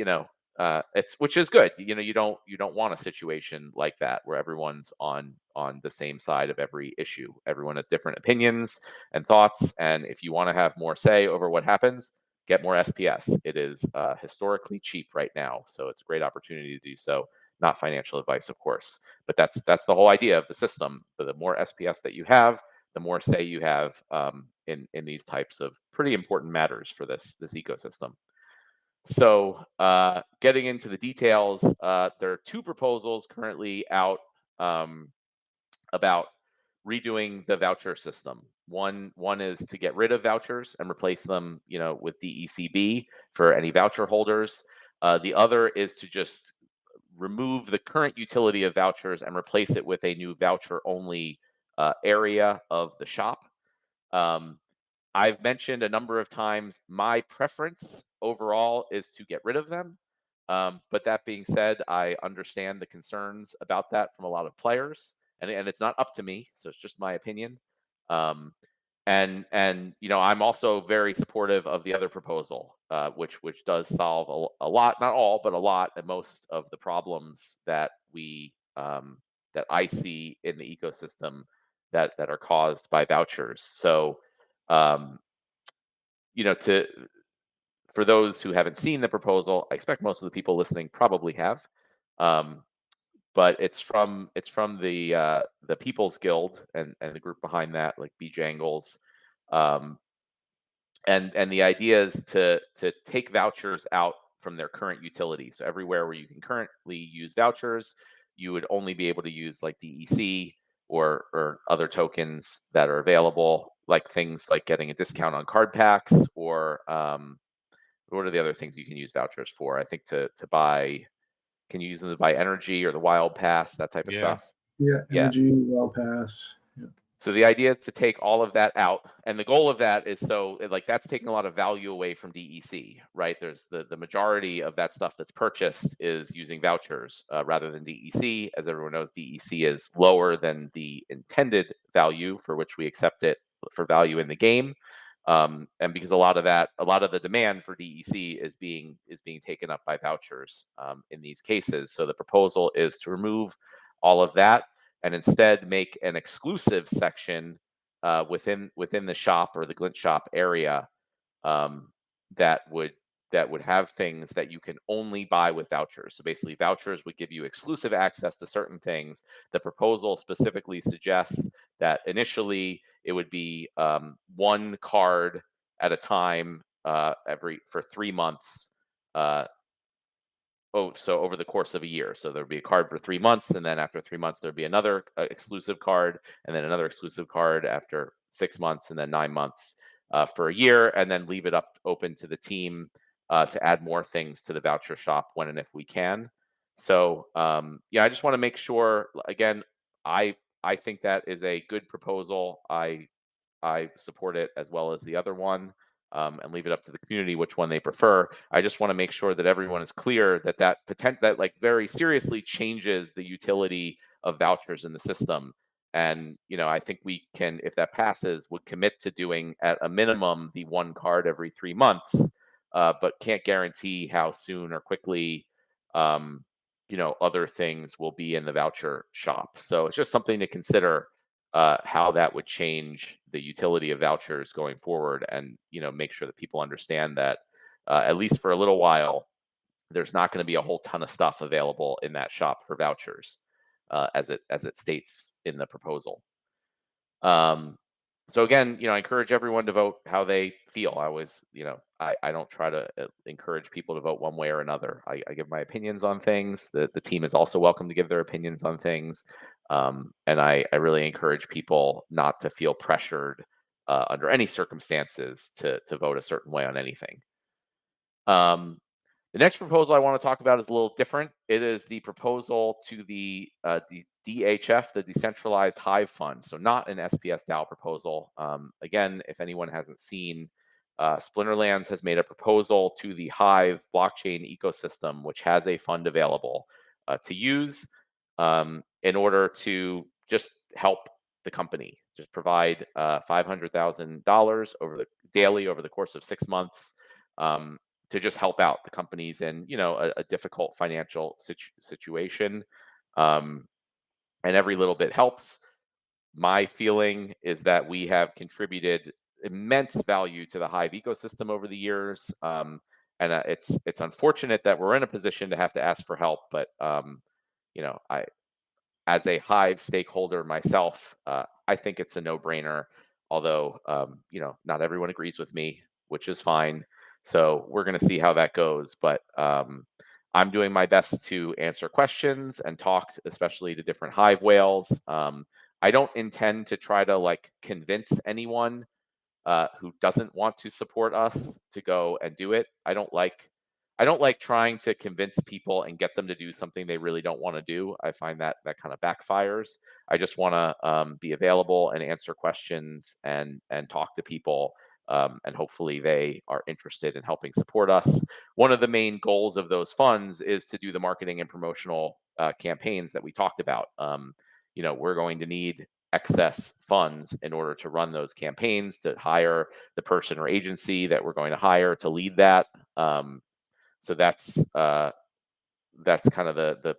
it's which is good. You don't want a situation like that where everyone's on the same side of every issue. Everyone has different opinions and thoughts, and if you want to have more say over what happens, get more SPS. It is historically cheap right now, so it's a great opportunity to do so. Not financial advice, of course, but that's the whole idea of the system. The more SPS that you have, the more say you have in these types of pretty important matters for this ecosystem. So, getting into the details, there are two proposals currently out about redoing the voucher system. One is to get rid of vouchers and replace them, with DECB for any voucher holders. The other is to just remove the current utility of vouchers and replace it with a new voucher only area of the shop. Um, I've mentioned a number of times my preference overall is to get rid of them. But that being said, I understand the concerns about that from a lot of players, and it's not up to me, so it's just my opinion. Um, and I'm also very supportive of the other proposal, which does solve a lot, not all, but a lot, and most of the problems that I see in the ecosystem that are caused by vouchers. So, um, to for those who haven't seen the proposal, I expect most of the people listening probably have. Um, but it's from the People's Guild and the group behind that, like Bjangles. Um, and the idea is to take vouchers out from their current utility. So everywhere where you can currently use vouchers, you would only be able to use like DEC or other tokens that are available, like things like getting a discount on card packs, or what are the other things you can use vouchers for? I think to buy, can you use them to buy energy or the wild pass, that type of Yeah. stuff? Yeah, Yeah. energy, well pass. Yeah. So the idea is to take all of that out, and the goal of that is like that's taking a lot of value away from DEC, right? There's the majority of that stuff that's purchased is using vouchers rather than DEC. As everyone knows, DEC is lower than the intended value for which we accept it for value in the game, and because a lot of the demand for DEC is being taken up by vouchers in these cases. So the proposal is to remove all of that and instead make an exclusive section within the shop or the Glint shop area, um, that would have things that you can only buy with vouchers. So basically, vouchers would give you exclusive access to certain things. The proposal specifically suggests that initially it would be one card at a time for 3 months. Uh, so over the course of a year. So there'd be a card for 3 months, and then after 3 months, there'd be another exclusive card, and then another exclusive card after 6 months, and then 9 months for a year, and then leave it up open to the team to add more things to the voucher shop when and if we can. So yeah, I just want to make sure. Again, I think that is a good proposal. I support it as well as the other one, and leave it up to the community which one they prefer. I just want to make sure that everyone is clear that like very seriously changes the utility of vouchers in the system. And I think we can, if that passes, would commit to doing at a minimum the one card every 3 months, but can't guarantee how soon or quickly. Um, other things will be in the voucher shop. So it's just something to consider, how that would change the utility of vouchers going forward, and make sure that people understand that, at least for a little while, there's not going to be a whole ton of stuff available in that shop for vouchers, as it states in the proposal. Um, so again, I encourage everyone to vote how they feel. I always, I don't try to encourage people to vote one way or another. I give my opinions on things. The team is also welcome to give their opinions on things. And I really encourage people not to feel pressured, under any circumstances, to vote a certain way on anything. The next proposal I want to talk about is a little different. It is the proposal to the DHF, the Decentralized Hive Fund. So not an SPS DAO proposal. Again, if anyone hasn't seen, Splinterlands has made a proposal to the Hive blockchain ecosystem, which has a fund available, to use, in order to just help the company, just provide $500,000 daily over the course of 6 months. To just help out the companies in a difficult financial situation, um, and every little bit helps. My feeling is that we have contributed immense value to the Hive ecosystem over the years, and it's unfortunate that we're in a position to have to ask for help. But I, as a Hive stakeholder myself, I think it's a no-brainer. Although, not everyone agrees with me, which is fine. So we're going to see how that goes. But I'm doing my best to answer questions and talk, especially to different Hive whales. I don't intend to try to convince anyone, who doesn't want to support us, to go and do it. I don't like trying to convince people and get them to do something they really don't want to do. I find that kind of backfires. I just want to, be available and answer questions and talk to people, and hopefully they are interested in helping support us. One of the main goals of those funds is to do the marketing and promotional, campaigns that we talked about. We're going to need excess funds in order to run those campaigns, to hire the person or agency that we're going to hire to lead that. So that's kind of the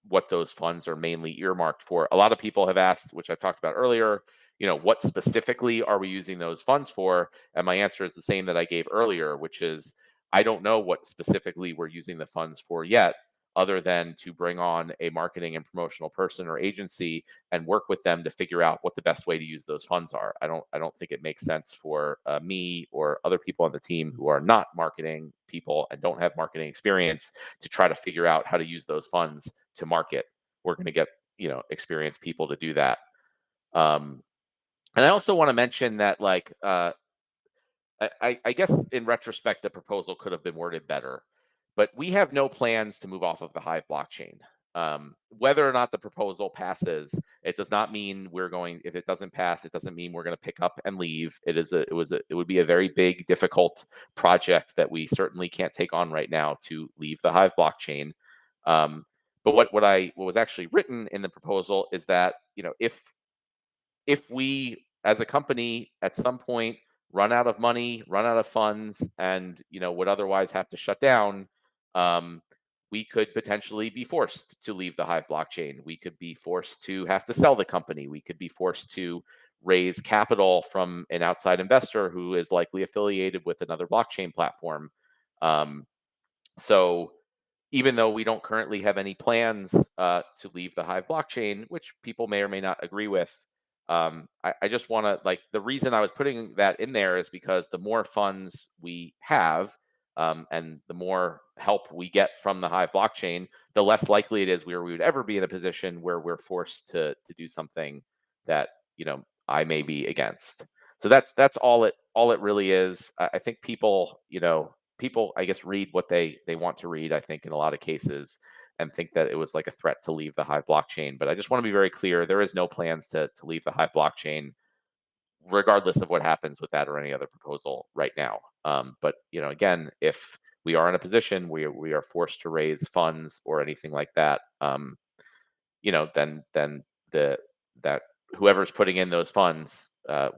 what those funds are mainly earmarked for. A lot of people have asked, which I talked about earlier, what specifically are we using those funds for? And my answer is the same that I gave earlier, which is I don't know what specifically we're using the funds for yet, other than to bring on a marketing and promotional person or agency and work with them to figure out what the best way to use those funds are. I don't think it makes sense for, me or other people on the team who are not marketing people and don't have marketing experience to try to figure out how to use those funds to market. We're going to get experienced people to do that. Um, and I also want to mention that, I guess in retrospect, the proposal could have been worded better, but we have no plans to move off of the Hive blockchain. Whether or not the proposal passes, it does not mean we're going. If it doesn't pass, it doesn't mean we're going to pick up and leave. It would be a very big, difficult project that we certainly can't take on right now to leave the Hive blockchain. But what was actually written in the proposal is that if we as a company at some point run out of money, run out of funds, and would otherwise have to shut down, um, we could potentially be forced to leave the Hive blockchain. We could be forced to have to sell the company. We could be forced to raise capital from an outside investor who is likely affiliated with another blockchain platform. Um, so even though we don't currently have any plans, to leave the Hive blockchain, which people may or may not agree with, I just want to the reason I was putting that in there is because the more funds we have, and the more help we get from the Hive blockchain, the less likely it is we would ever be in a position where we're forced to do something that I may be against. So that's all it really is. I think people I guess read what they want to read, I think, in a lot of cases, and think that it was like a threat to leave the Hive blockchain. But I just want to be very clear, there is no plans to leave the Hive blockchain, regardless of what happens with that or any other proposal right now. But again, if we are in a position where we are forced to raise funds or anything like that, then the that whoever's putting in those funds,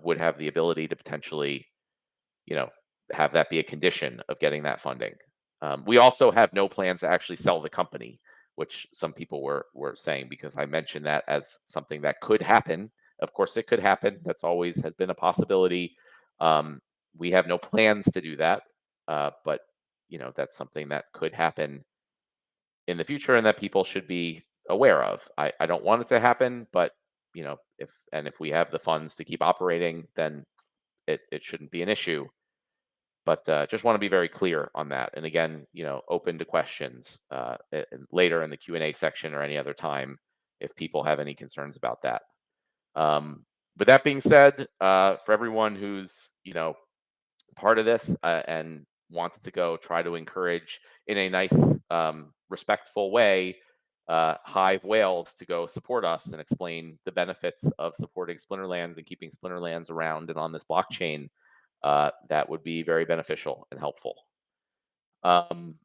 would have the ability to potentially you know, have that be a condition of getting that funding. We also have no plans to actually sell the company. which some people were saying, because I mentioned that as something that could happen. Of course, it could happen. That's always has been a possibility. We have no plans to do that, but that's something that could happen in the future and that people should be aware of. I don't want it to happen, but if we have the funds to keep operating, then it shouldn't be an issue. But just want to be very clear on that. And again, open to questions later in the Q&A section or any other time if people have any concerns about that. But that being said, for everyone who's part of this and wants to go try to encourage in a nice, respectful way, Hive Wales to go support us and explain the benefits of supporting Splinterlands and keeping Splinterlands around and on this blockchain, that would be very beneficial and helpful. The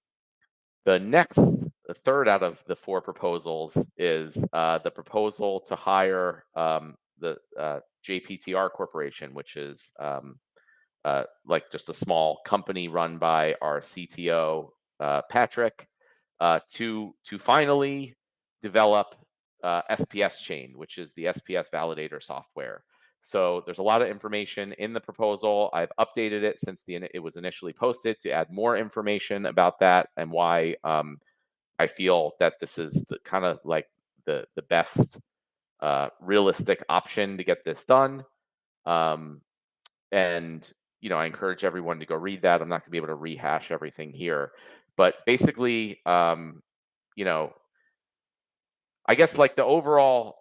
third out of the 4 proposals is the proposal to hire the JPTR Corporation, which is like just a small company run by our CTO, Patrick, to finally develop SPS Chain, which is the SPS validator software. So there's a lot of information in the proposal. I've updated it since it was initially posted to add more information about that and why I feel that this is kind of like the best realistic option to get this done. And I encourage everyone to go read that. I'm not going to be able to rehash everything here, but basically, I guess like the overall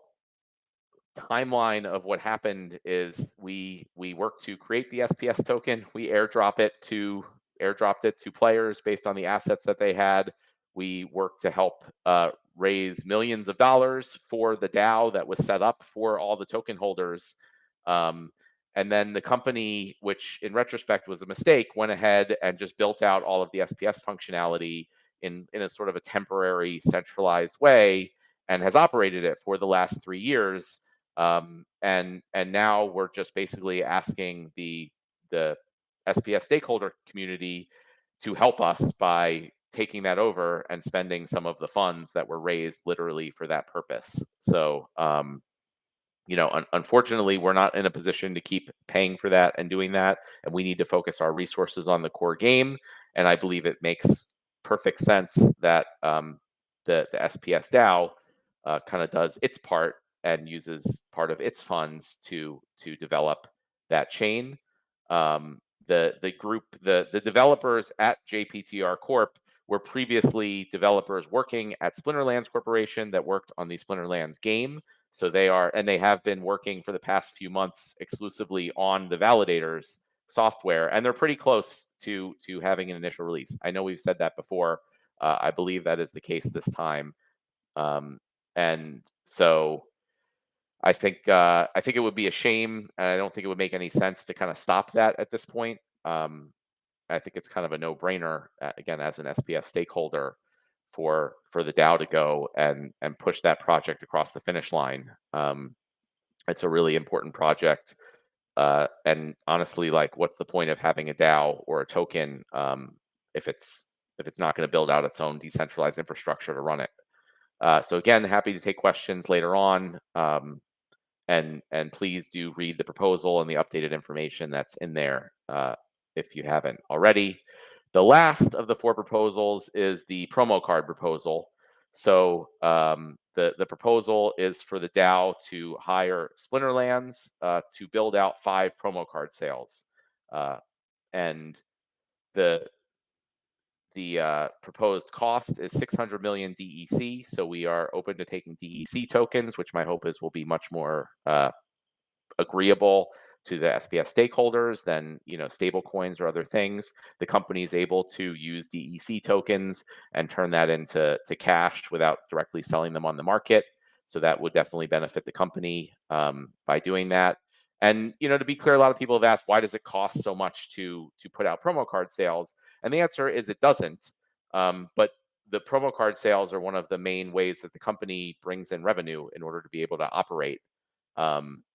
timeline of what happened is we worked to create the SPS token. We airdropped it to players based on the assets that they had. We worked to help raise millions of dollars for the DAO that was set up for all the token holders. And then the company, which in retrospect was a mistake, went ahead and just built out all of the SPS functionality in a sort of a temporary centralized way and has operated it for the last 3 years. And now we're just basically asking the SPS stakeholder community to help us by taking that over and spending some of the funds that were raised literally for that purpose. So, unfortunately, we're not in a position to keep paying for that and doing that, and we need to focus our resources on the core game. And I believe it makes perfect sense that the SPS DAO kind of does its part and uses part of its funds to develop that chain. The developers at JPTR Corp were previously developers working at Splinterlands Corporation that worked on the Splinterlands game. So they have been working for the past few months exclusively on the validators software, and they're pretty close to having an initial release. I know we've said that before. I believe that is the case this time. And so I think it would be a shame, and I don't think it would make any sense to kind of stop that at this point. I think it's kind of a no-brainer, again, as an SPS stakeholder, for the DAO to go and push that project across the finish line. It's a really important project, and honestly, like, what's the point of having a DAO or a token if it's not going to build out its own decentralized infrastructure to run it? So again, happy to take questions later on, and please do read the proposal and the updated information that's in there if you haven't already. The last of the 4 proposals is the promo card proposal. So the proposal is for the DAO to hire Splinterlands to build out 5 promo card sales, and the proposed cost is 600 million DEC. So we are open to taking DEC tokens, which my hope is will be much more agreeable to the SPS stakeholders than stable coins or other things. The company is able to use DEC tokens and turn that into cash without directly selling them on the market. So that would definitely benefit the company by doing that. And to be clear, a lot of people have asked, why does it cost so much to put out promo card sales? And the answer is it doesn't. But the promo card sales are one of the main ways that the company brings in revenue in order to be able to operate.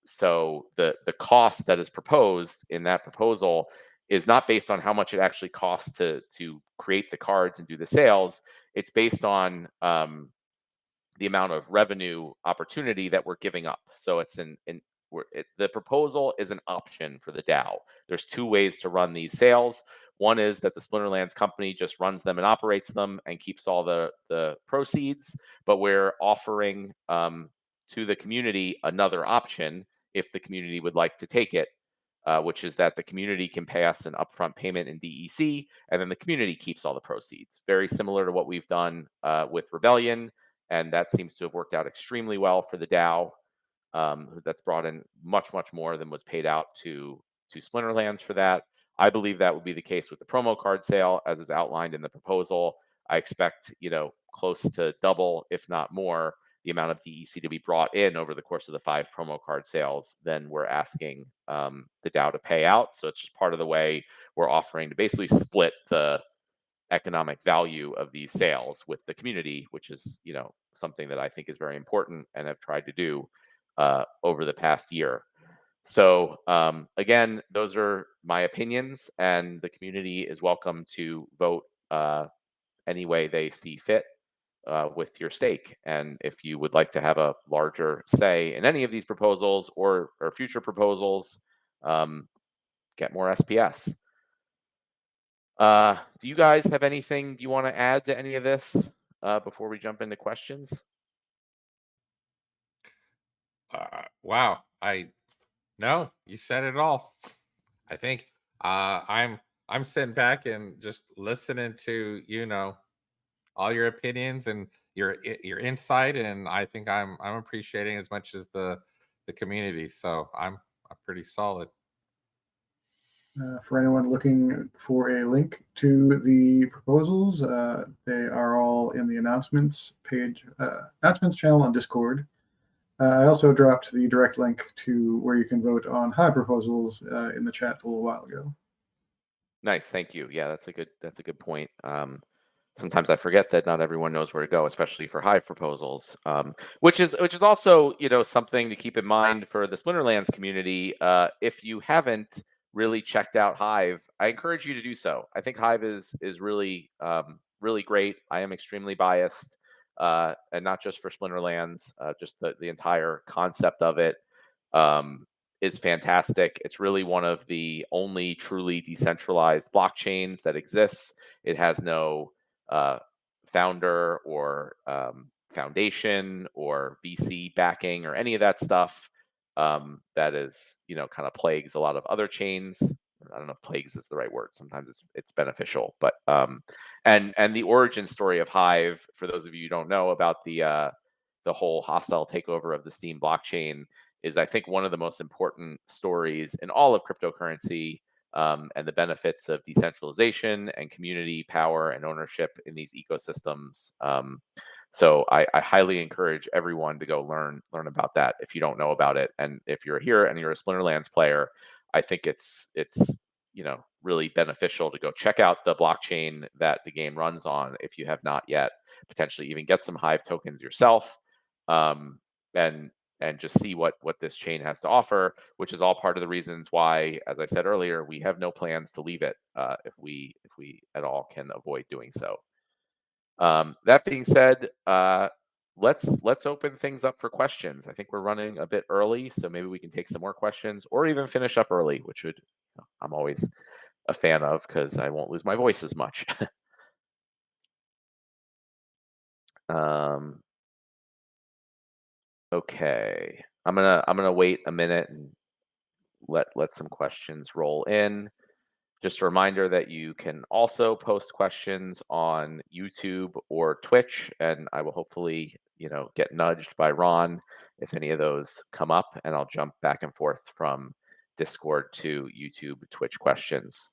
So the cost that is proposed in that proposal is not based on how much it actually costs to create the cards and do the sales. It's based on the amount of revenue opportunity that we're giving up. So it's the proposal is an option for the DAO. There's two ways to run these sales. One is that the Splinterlands company just runs them and operates them and keeps all the proceeds, but we're offering to the community another option if the community would like to take it, which is that the community can pay us an upfront payment in DEC, and then the community keeps all the proceeds. Very similar to what we've done with Rebellion, and that seems to have worked out extremely well for the DAO. That's brought in much, much more than was paid out to Splinterlands for that. I believe that would be the case with the promo card sale, as is outlined in the proposal. I expect, close to double, if not more, the amount of DEC to be brought in over the course of the 5 promo card sales than we're asking the DAO to pay out. So it's just part of the way we're offering to basically split the economic value of these sales with the community, which is, something that I think is very important and have tried to do over the past year. So again, those are my opinions, and the community is welcome to vote any way they see fit with your stake. And if you would like to have a larger say in any of these proposals or future proposals, get more SPS. Do you guys have anything you want to add to any of this before we jump into questions? Wow. No, you said it all. I think I'm sitting back and just listening to all your opinions and your insight, and I think I'm appreciating as much as the community. So I'm pretty solid. For anyone looking for a link to the proposals, they are all in the announcements page, announcements channel on Discord. I also dropped the direct link to where you can vote on Hive proposals in the chat a little while ago. Nice, thank you. Yeah, that's a good point. Sometimes I forget that not everyone knows where to go, especially for Hive proposals, which is also something to keep in mind for the Splinterlands community. If you haven't really checked out Hive, I encourage you to do so. I think Hive is really really great. I am extremely biased, and not just for Splinterlands, just the entire concept of it. Is fantastic. It's really one of the only truly decentralized blockchains that exists. It has no founder or foundation or VC backing or any of that stuff that is, kind of plagues a lot of other chains. I don't know if plagues is the right word. Sometimes it's beneficial, but and the origin story of Hive, for those of you who don't know about the whole hostile takeover of the Steam blockchain, is I think one of the most important stories in all of cryptocurrency, and the benefits of decentralization and community power and ownership in these ecosystems. So I highly encourage everyone to go learn about that if you don't know about it. And if you're here and you're a Splinterlands player, I think it's really beneficial to go check out the blockchain that the game runs on if you have not yet. Potentially even get some Hive tokens yourself, and just see what this chain has to offer, which is all part of the reasons why, as I said earlier, we have no plans to leave it if we at all can avoid doing so. That being said, let's open things up for questions. I think we're running a bit early, so maybe we can take some more questions or even finish up early, which I'm always a fan of because I won't lose my voice as much. Okay, I'm gonna wait a minute and let some questions roll in. Just a reminder that you can also post questions on YouTube or Twitch, and I will hopefully, get nudged by Ron if any of those come up, and I'll jump back and forth from Discord to YouTube, Twitch questions.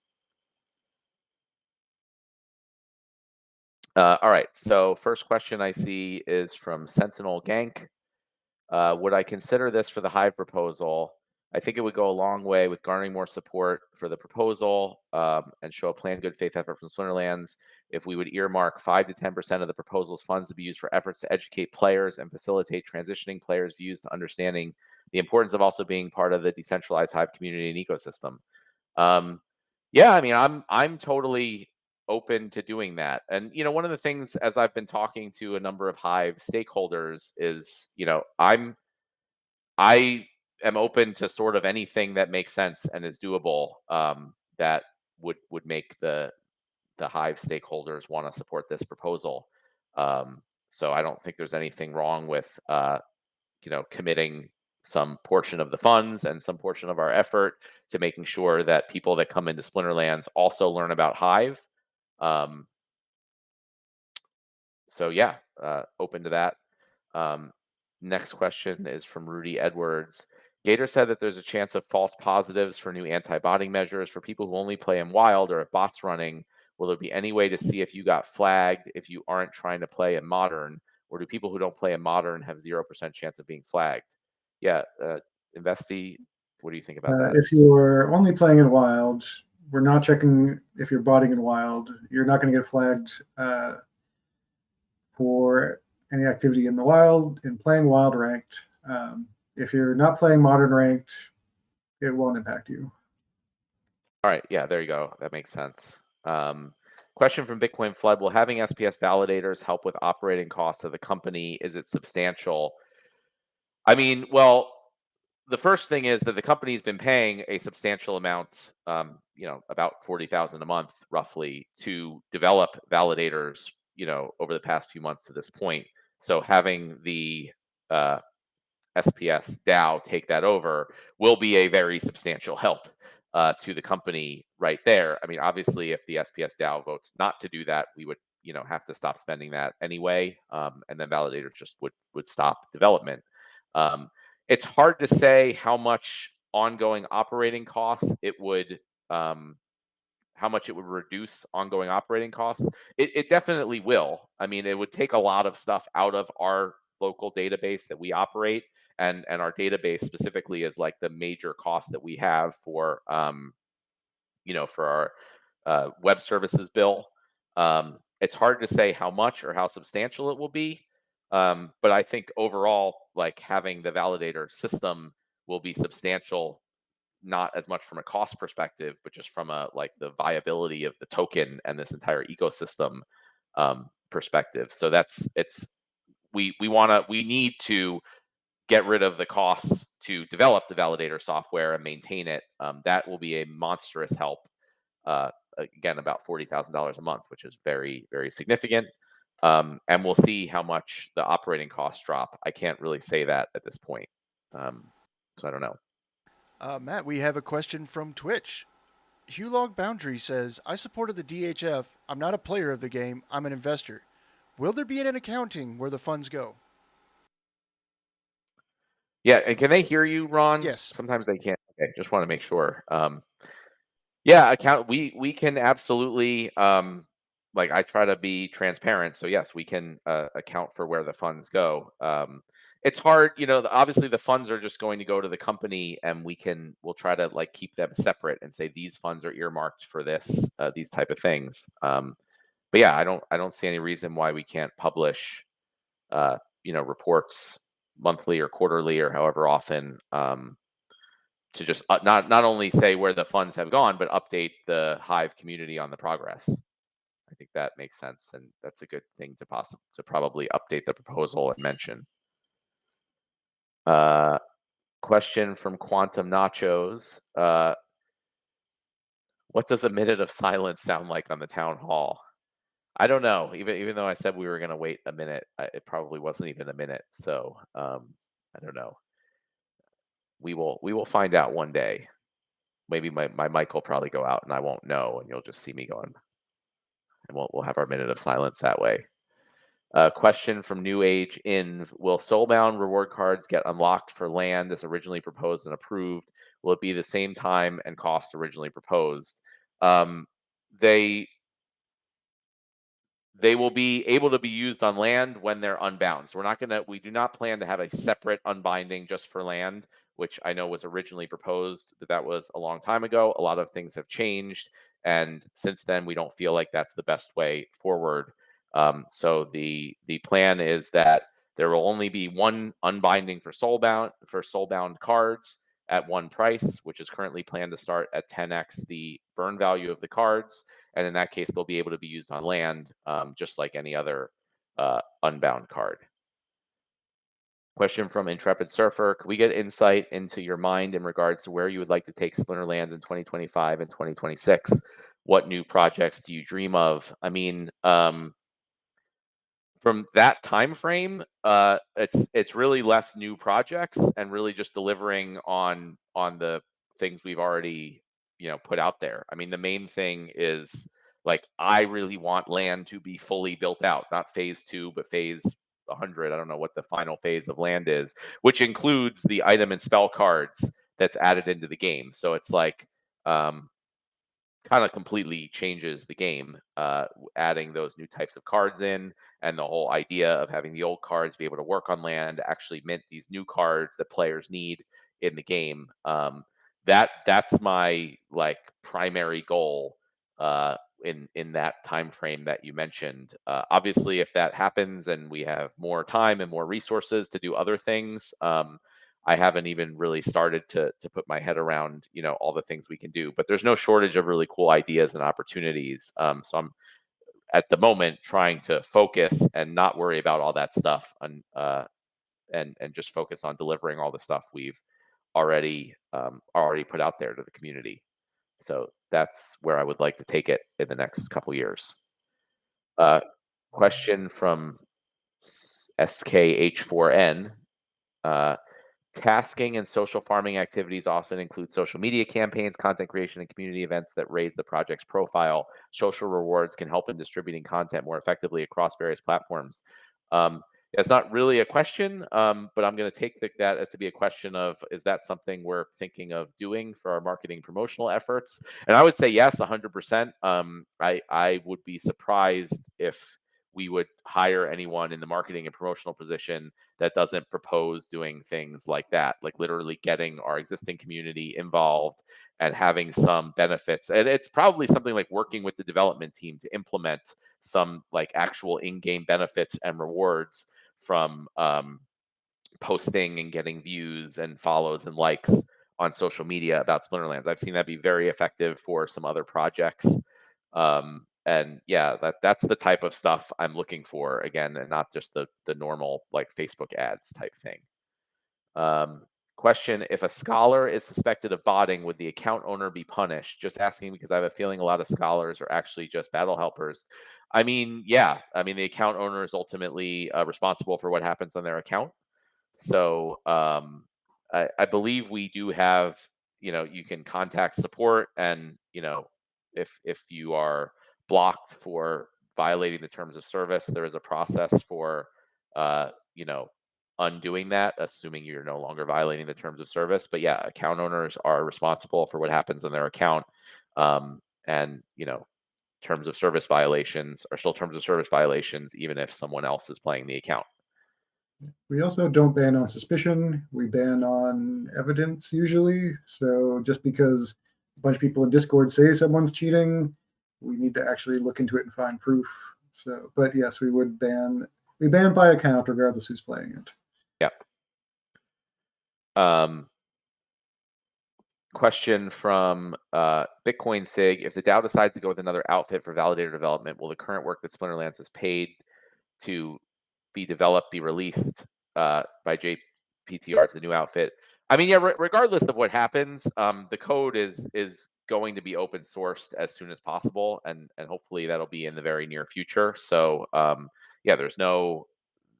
All right, so first question I see is from Sentinel Gank. Would I consider this for the Hive proposal? I think it would go a long way with garnering more support for the proposal, and show a planned good faith effort from Splinterlands if we would earmark 5 to 10% of the proposal's funds to be used for efforts to educate players and facilitate transitioning players' views to understanding the importance of also being part of the decentralized Hive community and ecosystem. Yeah, I mean, I'm totally open to doing that. And one of the things, as I've been talking to a number of Hive stakeholders, is I am open to sort of anything that makes sense and is doable, that would make the Hive stakeholders want to support this proposal. So I don't think there's anything wrong with committing some portion of the funds and some portion of our effort to making sure that people that come into Splinterlands also learn about Hive. Um, so yeah, open to that. Um, Next question is from Rudy Edwards. Gator said that there's a chance of false positives for new anti-botting measures for people who only play in wild or if bots running. Will there be any way to see if you got flagged if you aren't trying to play in modern, or do people who don't play in modern have 0% chance of being flagged? Yeah, Investi, what do you think about that? If you're only playing in wild, we're not checking if you're botting in wild. You're not going to get flagged for any activity in the wild, in playing wild ranked. If you're not playing modern ranked, it won't impact you. All right, yeah, there you go. That makes sense. Question from Bitcoin Flood. Will having SPS validators help with operating costs of the company? Is it substantial? I mean, well, the first thing is that the company's been paying a substantial amount, about 40,000 a month, roughly, to develop validators, over the past few months to this point. So having the SPS DAO take that over will be a very substantial help to the company right there. I mean, obviously, if the SPS DAO votes not to do that, we would, have to stop spending that anyway, and then validators just would stop development. It's hard to say how much ongoing operating costs it would, how much it would reduce ongoing operating costs. It definitely will. I mean, it would take a lot of stuff out of our local database that we operate, and our database specifically is like the major cost that we have for, for our web services bill. It's hard to say how much or how substantial it will be, but I think overall, like having the validator system will be substantial, not as much from a cost perspective, but just from a like the viability of the token and this entire ecosystem perspective. So we need to get rid of the costs to develop the validator software and maintain it. That will be a monstrous help. Again, about $40,000 a month, which is very, very significant. And we'll see how much the operating costs drop. I can't really say that at this point. So I don't know. Matt, we have a question from Twitch. Hulog Boundary says, I supported the DHF. I'm not a player of the game. I'm an investor. Will there be an accounting where the funds go? Yeah, and can they hear you, Ron? Yes. Sometimes they can't. Okay, just want to make sure. Yeah, we can absolutely, like I try to be transparent. So yes, we can account for where the funds go. It's hard, obviously the funds are just going to go to the company, and we'll try to like keep them separate and say these funds are earmarked for this, these type of things. But yeah, I don't see any reason why we can't publish reports monthly or quarterly or however often, to just not only say where the funds have gone, but update the Hive community on the progress. I think that makes sense, and that's a good thing to probably update the proposal and mention. Question from Quantum Nachos. What does a minute of silence sound like on the town hall? I don't know. Even though I said we were going to wait a minute, it probably wasn't even a minute. So I don't know. We will find out one day. Maybe my mic will probably go out and I won't know, and you'll just see me going. And we'll have our minute of silence that way. Question from New Age Inv. Will Soulbound reward cards get unlocked for land as originally proposed and approved? Will it be the same time and cost originally proposed? They will be able to be used on land when they're unbound. So we do not plan to have a separate unbinding just for land, which I know was originally proposed, but that was a long time ago. A lot of things have changed, and since then we don't feel like that's the best way forward. So the plan is that there will only be one unbinding for soulbound cards, at one price, which is currently planned to start at 10x the burn value of the cards. And in that case, they'll be able to be used on land, just like any other Unbound card. Question from Intrepid Surfer. Could we get insight into your mind in regards to where you would like to take Splinterlands in 2025 and 2026? What new projects do you dream of? I mean, from that time frame, it's really less new projects and really just delivering on the things we've already put out there. I mean, the main thing is like I really want land to be fully built out, not phase 2, but phase 100. I don't know what the final phase of land is, which includes the item and spell cards that's added into the game. So it's like kind of completely changes the game, adding those new types of cards in, and the whole idea of having the old cards be able to work on land actually mint these new cards that players need in the game. That's my like primary goal in that time frame that you mentioned. Obviously, if that happens and we have more time and more resources to do other things, I haven't even really started to put my head around, all the things we can do. But there's no shortage of really cool ideas and opportunities. So I'm at the moment trying to focus and not worry about all that stuff, and just focus on delivering all the stuff we've already put out there to the community. So that's where I would like to take it in the next couple years. Question from SKH4N. Tasking and social farming activities often include social media campaigns, content creation, and community events that raise the project's profile. Social rewards can help in distributing content more effectively across various platforms. It's not really a question, but I'm going to take that as to be a question of, is that something we're thinking of doing for our marketing promotional efforts? And I would say yes, 100%. I would be surprised if we would hire anyone in the marketing and promotional position that doesn't propose doing things like that, like literally getting our existing community involved and having some benefits. And it's probably something like working with the development team to implement some like actual in-game benefits and rewards from posting and getting views and follows and likes on social media about Splinterlands. I've seen that be very effective for some other projects. And yeah, that's the type of stuff I'm looking for again, and not just the normal like Facebook ads type thing. Question: if a scholar is suspected of botting, would the account owner be punished? Just asking because I have a feeling a lot of scholars are actually just battle helpers. I mean, yeah, I mean the account owner is ultimately responsible for what happens on their account. So I believe we do have, you can contact support, and if you are blocked for violating the terms of service, there is a process for undoing that, assuming you're no longer violating the terms of service. But yeah, account owners are responsible for what happens on their account, and terms of service violations are still terms of service violations, even if someone else is playing the account. We also don't ban on suspicion. We ban on evidence usually. So just because a bunch of people in Discord say someone's cheating, we need to actually look into it and find proof. So, but yes, we ban by account regardless who's playing it. Yep. Question from Bitcoin Sig: if the DAO decides to go with another outfit for validator development, will the current work that Splinterlands has paid to be developed be released by JPTR to the new outfit? I mean, yeah, regardless of what happens, the code is going to be open sourced as soon as possible, and hopefully that'll be in the very near future. So yeah, there's no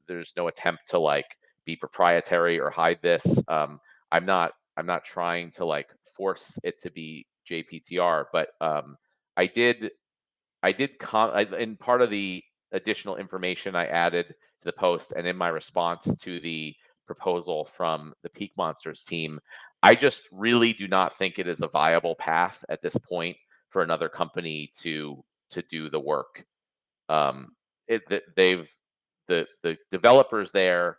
attempt to like be proprietary or hide this. I'm not trying to like force it to be JPTR, but I did in part of the additional information I added to the post and in my response to the proposal from the Peak Monsters team, I just really do not think it is a viable path at this point for another company to do the work. The developers there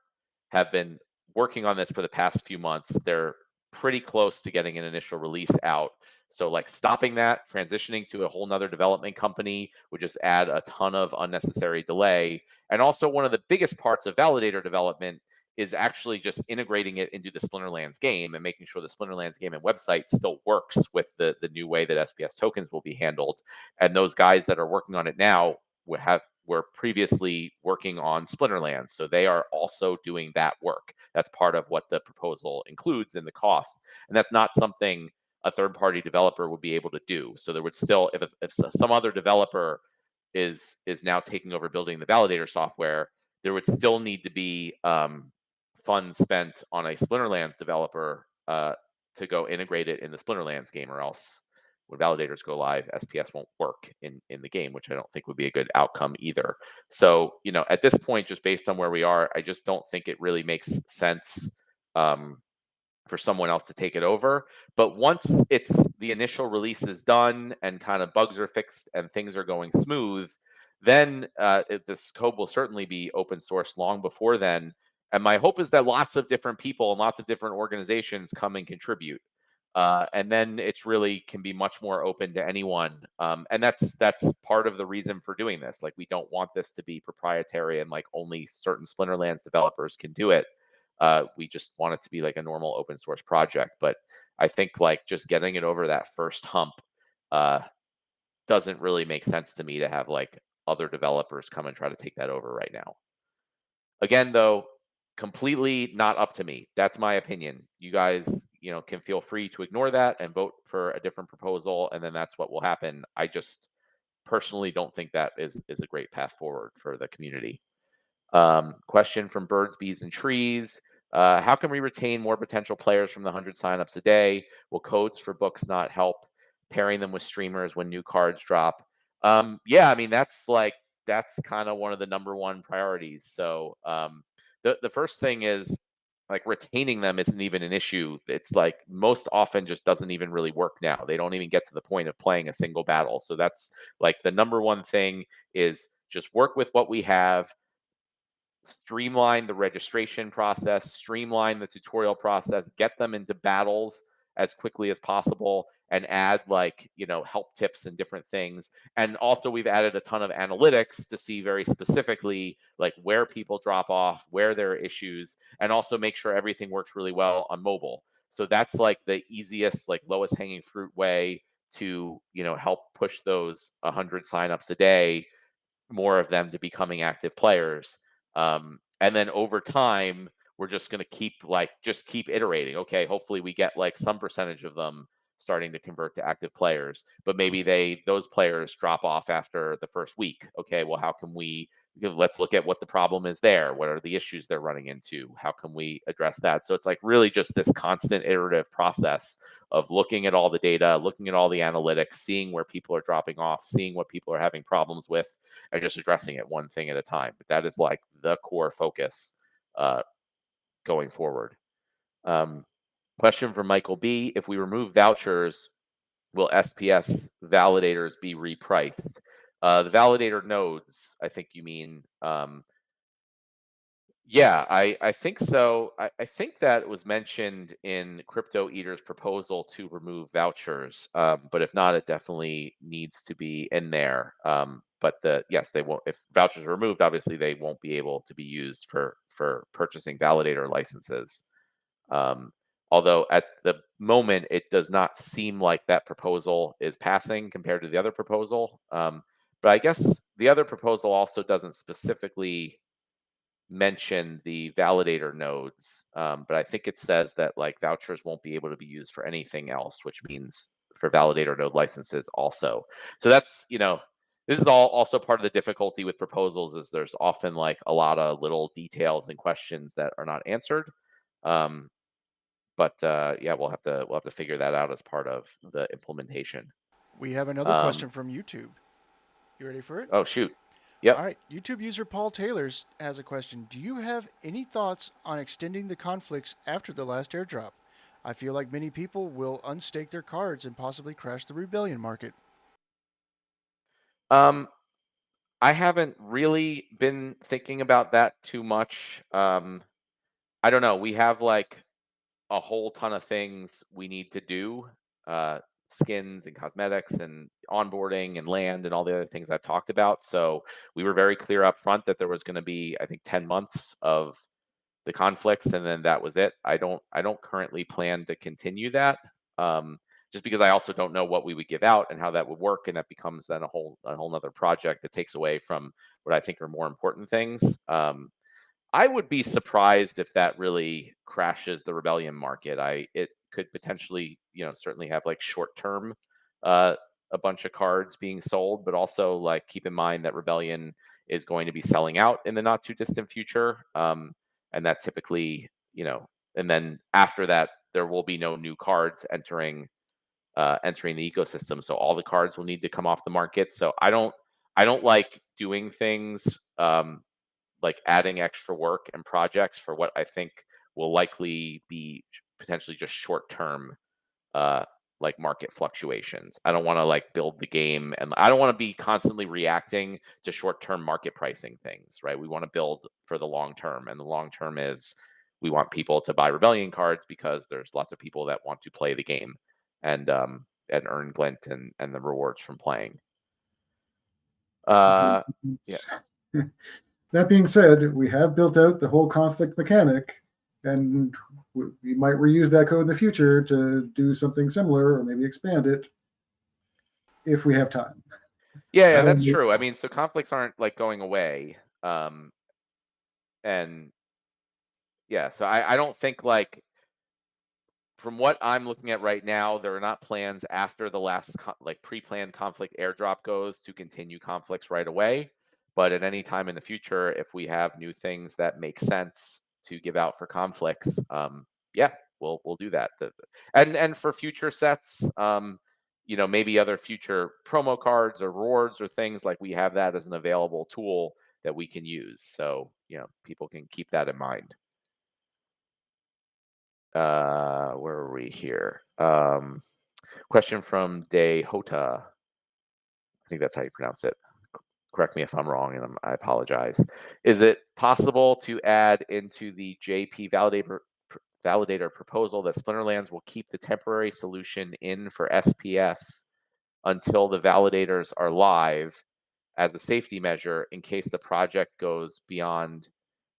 have been working on this for the past few months. They're pretty close to getting an initial release out. So like stopping that, transitioning to a whole nother development company would just add a ton of unnecessary delay. And also one of the biggest parts of validator development is actually just integrating it into the Splinterlands game and making sure the Splinterlands game and website still works with the new way that SPS tokens will be handled. And those guys that are working on it now were previously working on Splinterlands, so they are also doing that work. That's part of what the proposal includes in the cost, and that's not something a third-party developer would be able to do. So there would still, if some other developer is now taking over building the validator software, there would still need to be funds spent on a Splinterlands developer to go integrate it in the Splinterlands game, or else when validators go live, SPS won't work in the game, which I don't think would be a good outcome either. So, at this point, just based on where we are, I just don't think it really makes sense for someone else to take it over. But once the initial release is done and kind of bugs are fixed and things are going smooth, then this code will certainly be open source long before then. And my hope is that lots of different people and lots of different organizations come and contribute. And then it's really can be much more open to anyone. And that's part of the reason for doing this. Like, we don't want this to be proprietary and like only certain Splinterlands developers can do it. We just want it to be like a normal open source project. But I think like just getting it over that first hump doesn't really make sense to me to have like other developers come and try to take that over right now. Again, though, completely not up to me. That's my opinion. You guys, can feel free to ignore that and vote for a different proposal, and then that's what will happen. I just personally don't think that is a great path forward for the community. Question from Birds, Bees, and Trees. How can we retain more potential players from the 100 signups a day? Will codes for books not help? Pairing them with streamers when new cards drop. Yeah, I mean, that's kind of one of the number one priorities. So the first thing is like retaining them isn't even an issue. It's like most often just doesn't even really work now. They don't even get to the point of playing a single battle. So that's like the number one thing is just work with what we have, streamline the registration process, streamline the tutorial process, get them into battles as quickly as possible, and add help tips and different things. And also we've added a ton of analytics to see very specifically like where people drop off, where there are issues, and also make sure everything works really well on mobile. So that's like the easiest, like lowest hanging fruit way to, help push those 100 signups a day, more of them to becoming active players. And then over time, we're just going to keep iterating. Okay, hopefully we get like some percentage of them starting to convert to active players, but maybe those players drop off after the first week. Okay, well, how can let's look at what the problem is there. What are the issues they're running into? How can we address that? So it's like really just this constant iterative process of looking at all the data, looking at all the analytics, seeing where people are dropping off, seeing what people are having problems with, and just addressing it one thing at a time. But that is like the core focus going forward. Question from Michael B. If we remove vouchers, will SPS validators be repriced? The validator nodes, I think you mean. Yeah, I think so. I think that was mentioned in Crypto Eater's proposal to remove vouchers. But if not, it definitely needs to be in there. But yes, they won't. If vouchers are removed, obviously they won't be able to be used for purchasing validator licenses. Um, Although at the moment it does not seem like that proposal is passing compared to the other proposal. But I guess the other proposal also doesn't specifically mention the validator nodes, but I think it says that like vouchers won't be able to be used for anything else, which means for validator node licenses also. So that's this is all also part of the difficulty with proposals is there's often like a lot of little details and questions that are not answered. But yeah, we'll have to figure that out as part of the implementation. We have another question from YouTube. You ready for it? Oh shoot! Yep. All right. YouTube user Paul Taylors has a question. Do you have any thoughts on extending the conflicts after the last airdrop? I feel like many people will unstake their cards and possibly crash the rebellion market. I haven't really been thinking about that too much. I don't know. We have like a whole ton of things we need to do, skins and cosmetics and onboarding and land and all the other things I've talked about. So we were very clear up front that there was going to be, I think, 10 months of the conflicts, and then that was it. I don't currently plan to continue that. Just because I also don't know what we would give out and how that would work, and that becomes then a whole nother project that takes away from what I think are more important things. I would be surprised if that really crashes the Rebellion market. It could potentially, certainly have like short term, uh, a bunch of cards being sold, but also like keep in mind that Rebellion is going to be selling out in the not too distant future, and that typically, and then after that there will be no new cards entering the ecosystem. So all the cards will need to come off the market. So I don't like doing things, like adding extra work and projects for what I think will likely be potentially just short term, uh, like market fluctuations. I don't want to like build the game, and I don't want to be constantly reacting to short term market pricing things, right? We want to build for the long term, and the long term is we want people to buy Rebellion cards because there's lots of people that want to play the game and earn glint and the rewards from playing. Okay. Yeah. That being said, we have built out the whole conflict mechanic, and we might reuse that code in the future to do something similar or maybe expand it if we have time. Yeah, that's Um, true. I mean, so conflicts aren't like going away. And yeah, so I don't think like from what I'm looking at right now, there are not plans after the last like pre-planned conflict airdrop goes to continue conflicts right away. But at any time in the future, if we have new things that make sense to give out for conflicts, yeah, we'll do that. And for future sets, maybe other future promo cards or rewards or things like we have that as an available tool that we can use. So people can keep that in mind. Where are we here? Question from De Hota. I think that's how you pronounce it. Correct me if I'm wrong, and I apologize. Is it possible to add into the JP validator proposal that Splinterlands will keep the temporary solution in for SPS until the validators are live as a safety measure in case the project goes beyond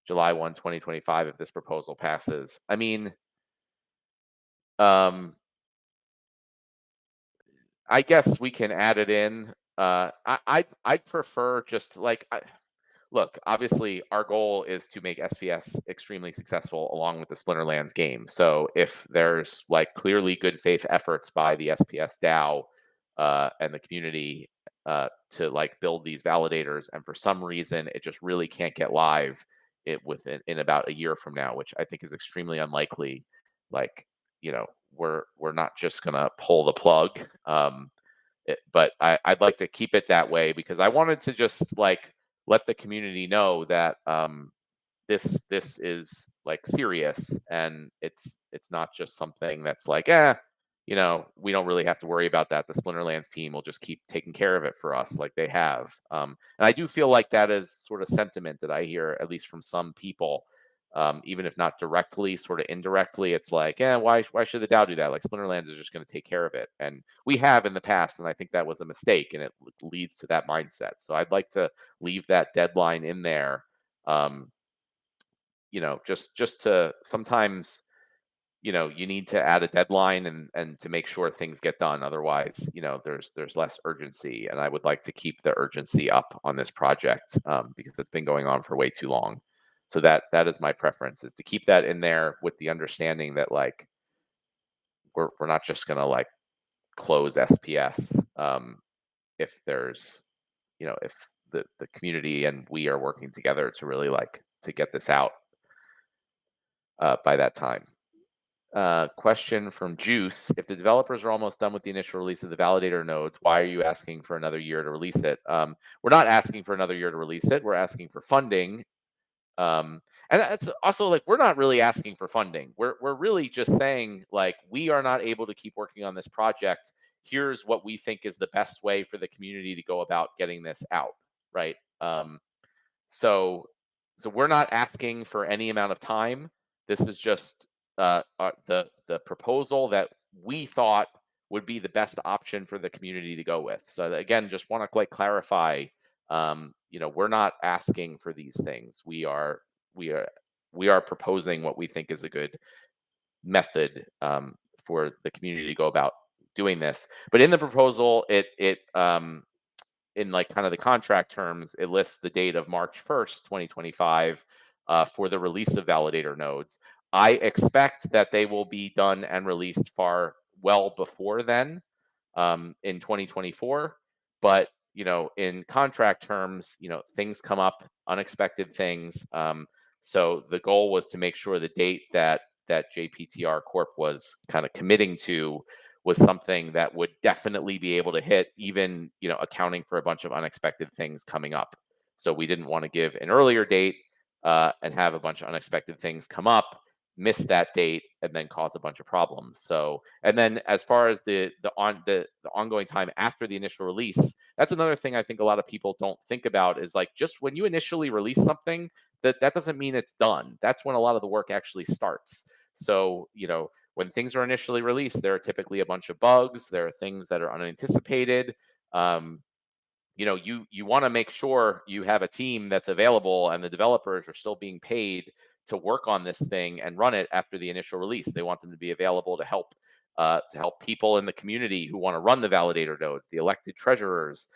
July 1, 2025 if this proposal passes? I mean, I guess we can add it in. I'd prefer just like look. Obviously, our goal is to make SPS extremely successful along with the Splinterlands game. So if there's like clearly good faith efforts by the SPS DAO and the community to like build these validators, and for some reason it just really can't get live in about a year from now, which I think is extremely unlikely. Like we're not just gonna pull the plug. But I'd like to keep it that way because I wanted to just like let the community know that this is like serious, and it's not just something that's like we don't really have to worry about that. The Splinterlands team will just keep taking care of it for us like they have. And I do feel like that is sort of sentiment that I hear at least from some people. Even if not directly, sort of indirectly, it's like, why should the DAO do that? Like Splinterlands is just going to take care of it, and we have in the past, and I think that was a mistake, and it leads to that mindset. So I'd like to leave that deadline in there, just to sometimes, you need to add a deadline and to make sure things get done. Otherwise, there's less urgency, and I would like to keep the urgency up on this project because it's been going on for way too long. So that is my preference, is to keep that in there with the understanding that like we're not just gonna like close SPS if there's if the community and we are working together to really like to get this out by that time. Question from Juice: if the developers are almost done with the initial release of the validator nodes, why are you asking for another year to release it? We're not asking for another year to release it. We're asking for funding. And that's also like we're not really asking for funding. We're really just saying like we are not able to keep working on this project. Here's what we think is the best way for the community to go about getting this out, right? So we're not asking for any amount of time. This is just the proposal that we thought would be the best option for the community to go with. So again, just want to like clarify, we're not asking for these things. We are we are proposing what we think is a good method for the community to go about doing this. But in the proposal, it in like kind of the contract terms, it lists the date of March 1st, 2025, for the release of validator nodes. I expect that they will be done and released far well before then, in 2024. But in contract terms, things come up, unexpected things. So the goal was to make sure the date that JPTR Corp was kind of committing to was something that would definitely be able to hit, even accounting for a bunch of unexpected things coming up. So we didn't want to give an earlier date and have a bunch of unexpected things come up, miss that date, and then cause a bunch of problems. So, and then as far as the ongoing time after the initial release, that's another thing I think a lot of people don't think about is like just when you initially release something, that doesn't mean it's done. That's when a lot of the work actually starts. So, when things are initially released, there are typically a bunch of bugs. There are things that are unanticipated. Um, you want to make sure you have a team that's available and the developers are still being paid to work on this thing and run it after the initial release. They want them to be available to help people in the community who want to run the validator nodes, the elected treasurers,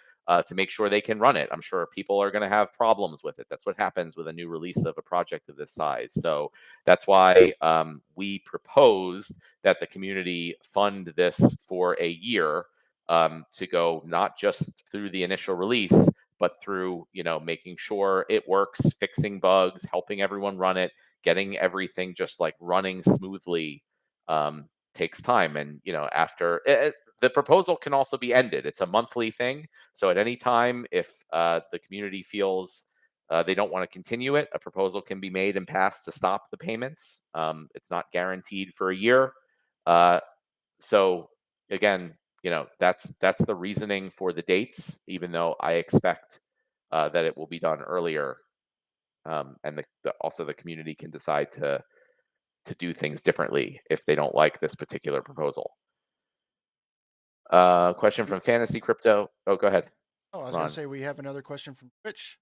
to make sure they can run it. I'm sure people are going to have problems with it. That's what happens with a new release of a project of this size. So that's why we propose that the community fund this for a year, to go not just through the initial release, but through making sure it works, fixing bugs, helping everyone run it, getting everything just like running smoothly. Takes time, and after the proposal can also be ended. It's a monthly thing, so at any time, if the community feels they don't want to continue it, a proposal can be made and passed to stop the payments. It's not guaranteed for a year. So again, that's the reasoning for the dates, even though I expect that it will be done earlier, and also the community can decide to do things differently if they don't like this particular proposal. Question from Fantasy Crypto. Oh, go ahead, Oh, I was going to Ron. say we have another question from Twitch.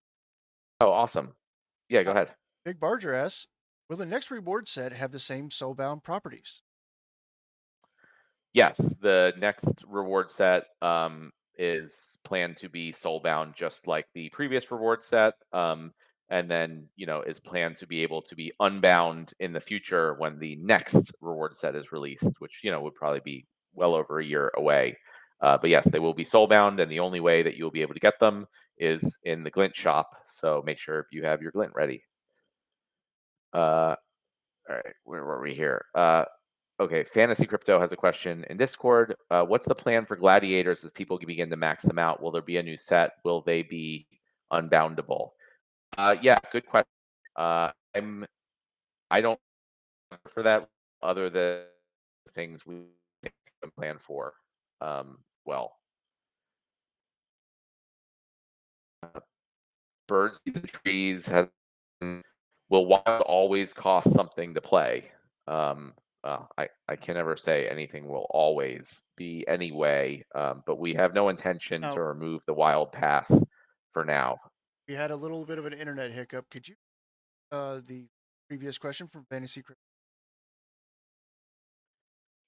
Oh, awesome. Yeah, go Uh, ahead. Big Barger asks, will the next reward set have the same soulbound properties? Yes, the next reward set is planned to be soulbound, just like the previous reward set, and then is planned to be able to be unbound in the future when the next reward set is released, which would probably be well over a year away. But yes, they will be soulbound, and the only way that you'll be able to get them is in the Glint shop. So make sure you have your Glint ready. All right, where were we here? Okay, Fantasy Crypto has a question in Discord. What's the plan for gladiators as people begin to max them out? Will there be a new set? Will they be unboundable? Yeah, good question. I don't for that other than things we can plan for. Well, birds, bees, and trees has will wild always cost something to play. Um, I can never say anything will always be anyway, but we have no intention Now, to remove the wild pass for now. we had a little bit of an internet hiccup. Could you the previous question from Fantasy Crypto?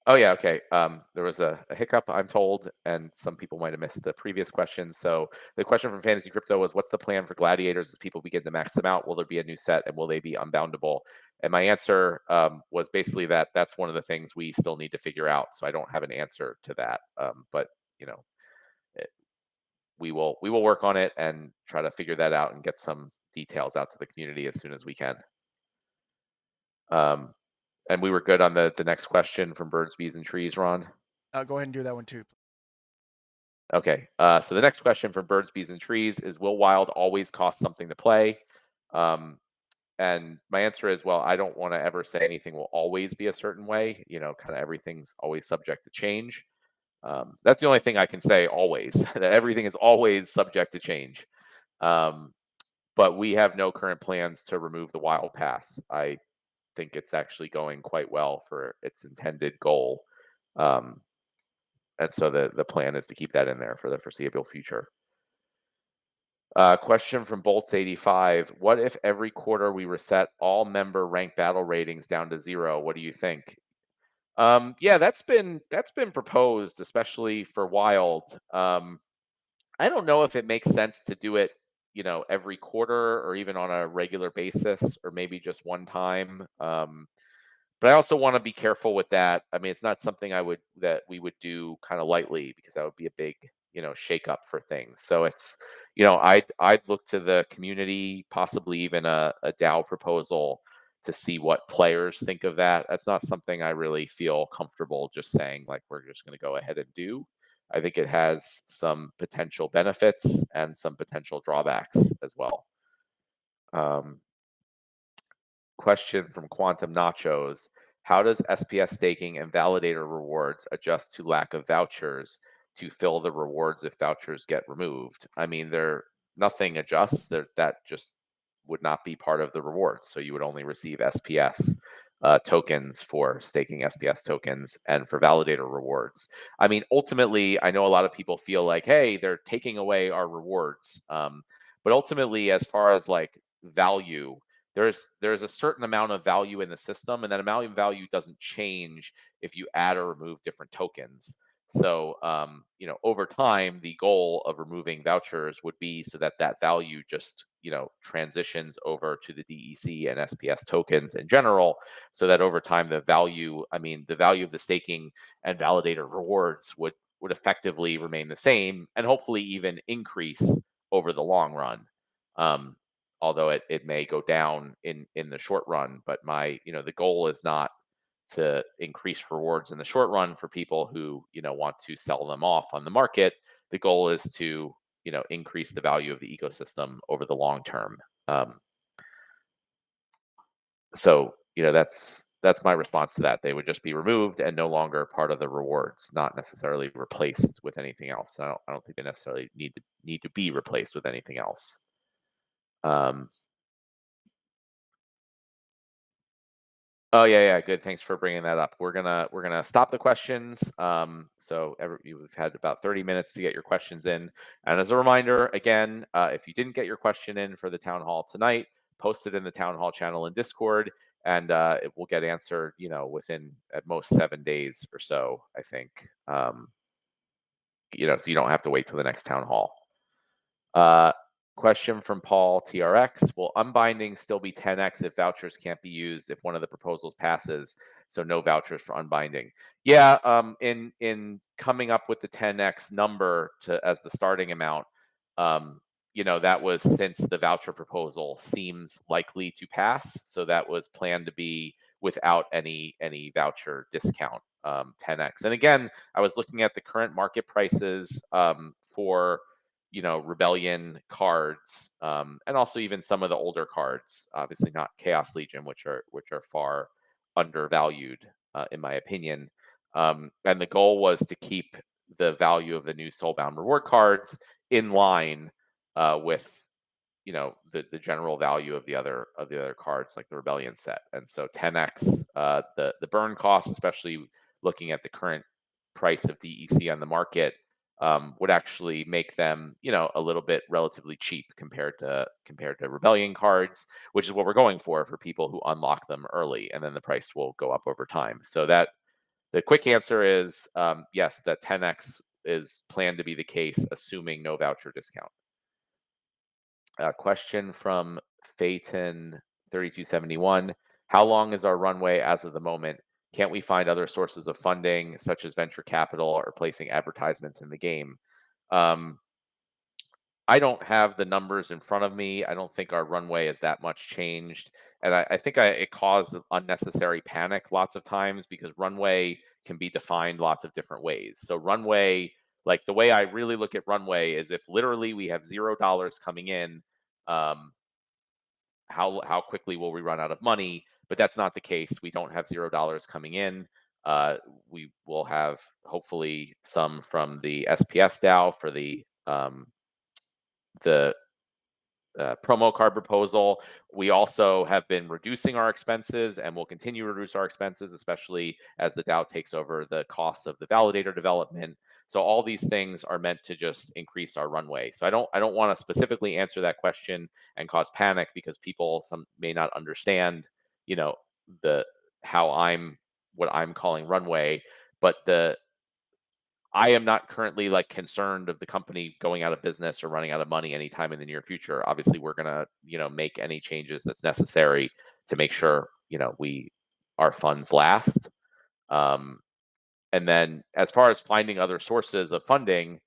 Oh yeah, okay. There was a hiccup, I'm told, and some people might have missed the previous question. So the question from Fantasy Crypto was, "What's the plan for gladiators as people begin to max them out? Will there be a new set, and will they be unboundable?" And my answer was basically that that's one of the things we still need to figure out. So I don't have an answer to that, but you know, it, we will work on it and try to figure that out and get some details out to the community as soon as we can. Um, and we were good on the next question from Birds, Bees, and Trees, Ron. Go ahead and do that one too. Okay, so the next question from Birds, Bees, and Trees is, will wild always cost something to play? And my answer is, well, I don't want to ever say anything will always be a certain way. Kind of everything's always subject to change. That's the only thing I can say always, that everything is always subject to change. But we have no current plans to remove the wild pass. I think it's actually going quite well for its intended goal. Um, and so the plan is to keep that in there for the foreseeable future. Question from Bolts85. What if every quarter we reset all member rank battle ratings down to 0? What do you think? Yeah, that's been proposed, especially for Wild. I don't know if it makes sense to do it, every quarter or even on a regular basis, or maybe just one time. But I also want to be careful with that. I mean, it's not something that we would do kind of lightly, because that would be a big, shake up for things. So it's, I'd look to the community, possibly even a DAO proposal, to see what players think of that. That's not something I really feel comfortable just saying, like, we're just going to go ahead and do. I think it has some potential benefits and some potential drawbacks as well. Question from Quantum Nachos. How does SPS staking and validator rewards adjust to lack of vouchers to fill the rewards if vouchers get removed? I mean, nothing adjusts. That just would not be part of the rewards. So you would only receive SPS tokens for staking SPS tokens and for validator rewards. I mean, ultimately, I know a lot of people feel like, hey, they're taking away our rewards. But ultimately, as far as like value, there's a certain amount of value in the system, and that amount of value doesn't change if you add or remove different tokens. So, over time, the goal of removing vouchers would be so that that value just, transitions over to the DEC and SPS tokens in general, so that over time, the value of the staking and validator rewards would effectively remain the same, and hopefully even increase over the long run. Although it may go down in the short run, but the goal is not to increase rewards in the short run for people who, want to sell them off on the market. The goal is to, increase the value of the ecosystem over the long term. So, that's my response to that. They would just be removed and no longer part of the rewards, not necessarily replaced with anything else. I don't think they necessarily need to be replaced with anything else. Oh, yeah, good. Thanks for bringing that up. We're gonna stop the questions. So we've had about 30 minutes to get your questions in. And as a reminder, again, if you didn't get your question in for the town hall tonight, post it in the town hall channel in Discord, and it will get answered, within at most 7 days or so, I think. So you don't have to wait till the next town hall. Question from Paul TRX. Will unbinding still be 10x if vouchers can't be used if one of the proposals passes? So no vouchers for unbinding. Yeah, in coming up with the 10x number as the starting amount, that was since the voucher proposal seems likely to pass. So that was planned to be without any voucher discount, 10x. And again, I was looking at the current market prices for Rebellion cards, and also even some of the older cards. Obviously, not Chaos Legion, which are far undervalued, in my opinion. And the goal was to keep the value of the new Soulbound reward cards in line with the general value of the other cards, like the Rebellion set. And so 10x the burn cost, especially looking at the current price of DEC on the market, would actually make them, a little bit relatively cheap compared to Rebellion cards, which is what we're going for people who unlock them early, and then the price will go up over time. So that the quick answer is yes, that 10x is planned to be the case, assuming no voucher discount. Question from Phaeton 3271. How long is our runway as of the moment? Can't we find other sources of funding, such as venture capital or placing advertisements in the game? I don't have the numbers in front of me. I don't think our runway is that much changed. And I think it caused unnecessary panic lots of times, because runway can be defined lots of different ways. So runway, like the way I really look at runway, is if literally we have $0 coming in, how quickly will we run out of money? But that's not the case. We don't have $0 coming in. We will have hopefully some from the SPS DAO for the promo card proposal. We also have been reducing our expenses and will continue to reduce our expenses, especially as the DAO takes over the cost of the validator development. So all these things are meant to just increase our runway. So I don't want to specifically answer that question and cause panic, because people some may not understand, you know, the how I'm what I'm calling runway, but I am not currently like concerned of the company going out of business or running out of money anytime in the near future. Obviously, we're gonna, make any changes that's necessary to make sure, our funds last. Um, and then as far as finding other sources of funding,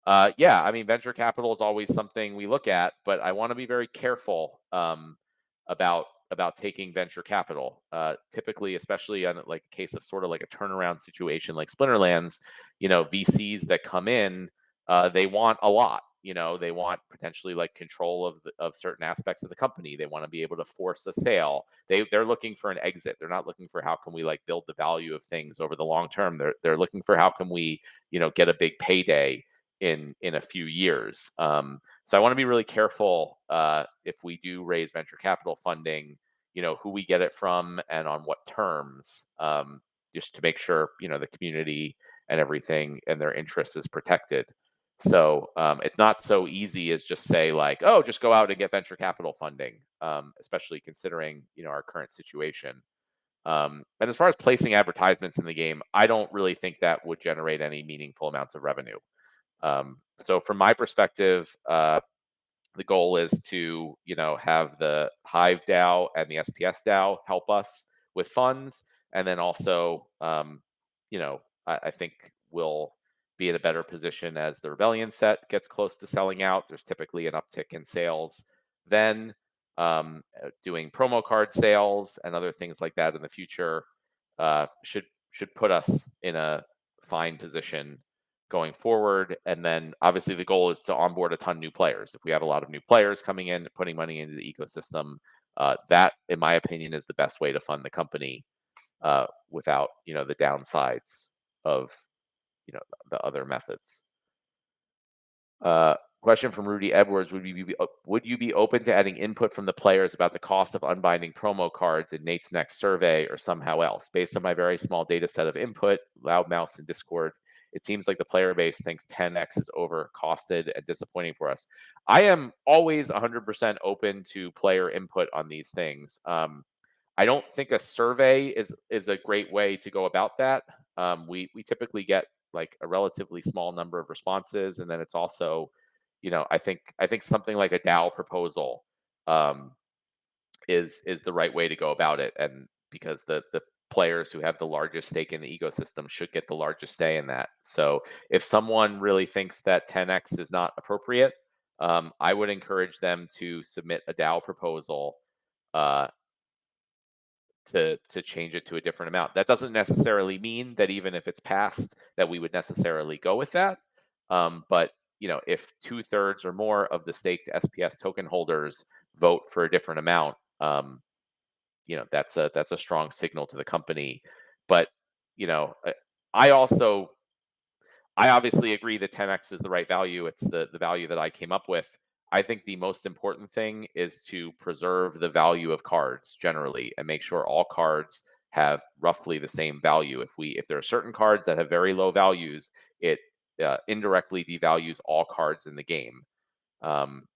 yeah, I mean, venture capital is always something we look at, but I want to be very careful about taking venture capital. Typically, especially on like a case of sort of like a turnaround situation like Splinterlands, VCs that come in, they want a lot. They want potentially like control of certain aspects of the company. They want to be able to force a sale. They're looking for an exit. They're not looking for how can we like build the value of things over the long term. They're looking for how can we get a big payday in a few years. So I want to be really careful if we do raise venture capital funding, who we get it from and on what terms, just to make sure the community and everything and their interest is protected. So it's not so easy as just say like, oh, just go out and get venture capital funding, especially considering our current situation. And as far as placing advertisements in the game, I don't really think that would generate any meaningful amounts of revenue. So from my perspective, the goal is to have the Hive DAO and the SPS DAO help us with funds, and then also I think we'll be in a better position as the Rebellion set gets close to selling out. There's typically an uptick in sales then. Doing promo card sales and other things like that in the future should put us in a fine position going forward. And then obviously the goal is to onboard a ton of new players. If we have a lot of new players coming in, putting money into the ecosystem, that, in my opinion, is the best way to fund the company without, the downsides of, the other methods. Question from Rudy Edwards: would you be open to adding input from the players about the cost of unbinding promo cards in Nate's next survey or somehow else? Based on my very small data set of input, Loudmouths and Discord, it seems like the player base thinks 10x is over costed and disappointing for us. I am always 100% open to player input on these things. I don't think a survey is a great way to go about that. We typically get like a relatively small number of responses, and then it's also, I think something like a DAO proposal is the right way to go about it, and because the players who have the largest stake in the ecosystem should get the largest say in that. So if someone really thinks that 10x is not appropriate, I would encourage them to submit a DAO proposal uh, to change it to a different amount. That doesn't necessarily mean that even if it's passed, that we would necessarily go with that. But if 2/3 or more of the staked SPS token holders vote for a different amount, that's a strong signal to the company. But you know, uh, I also I obviously agree that 10x is the right value. It's the value that I came up with. I think the most important thing is to preserve the value of cards generally and make sure all cards have roughly the same value. If there are certain cards that have very low values, it indirectly devalues all cards in the game. Um,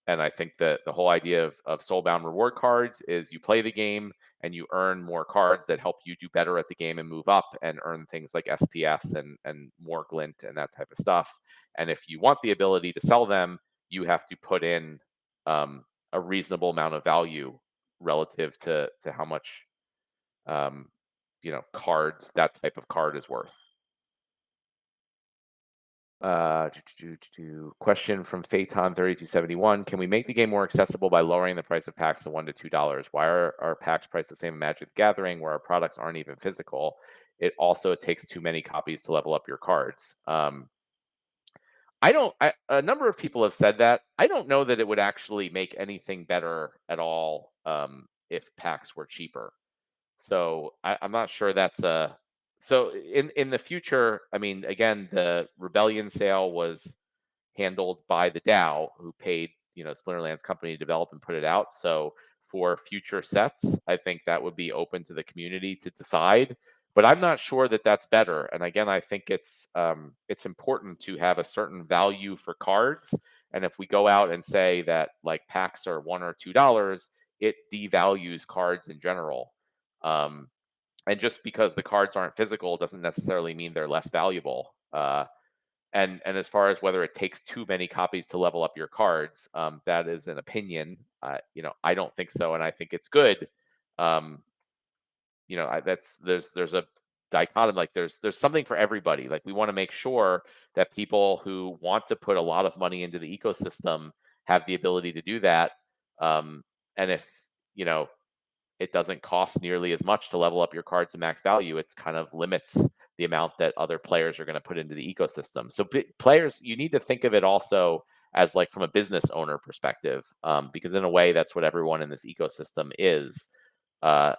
and I think that the whole idea of Soulbound reward cards is you play the game and you earn more cards that help you do better at the game and move up and earn things like SPS and more glint and that type of stuff. And if you want the ability to sell them, you have to put in a reasonable amount of value relative to how much cards that type of card is worth. Question from Phaeton3271: can we make the game more accessible by lowering the price of packs to $1 to $2? Why are our packs priced the same in Magic the Gathering, where our products aren't even physical? It takes too many copies to level up your cards. A number of people have said that. I don't know that it would actually make anything better at all if packs were cheaper. So I'm not sure that's a. So in the future, I mean, again, the Rebellion sale was handled by the DAO, who paid Splinterlands company to develop and put it out. So for future sets, I think that would be open to the community to decide. But I'm not sure that that's better. And again, I think it's important to have a certain value for cards. And if we go out and say that like packs are $1 or $2, it devalues cards in general. And just because the cards aren't physical doesn't necessarily mean they're less valuable. And as far as whether it takes too many copies to level up your cards, that is an opinion. I don't think so, and I think it's good. Um, there's a dichotomy. Like there's something for everybody. Like we want to make sure that people who want to put a lot of money into the ecosystem have the ability to do that. And if you know it doesn't cost nearly as much to level up your cards to max value, it's kind of limits the amount that other players are going to put into the ecosystem. So players, you need to think of it also as like from a business owner perspective, because in a way that's what everyone in this ecosystem is. Uh,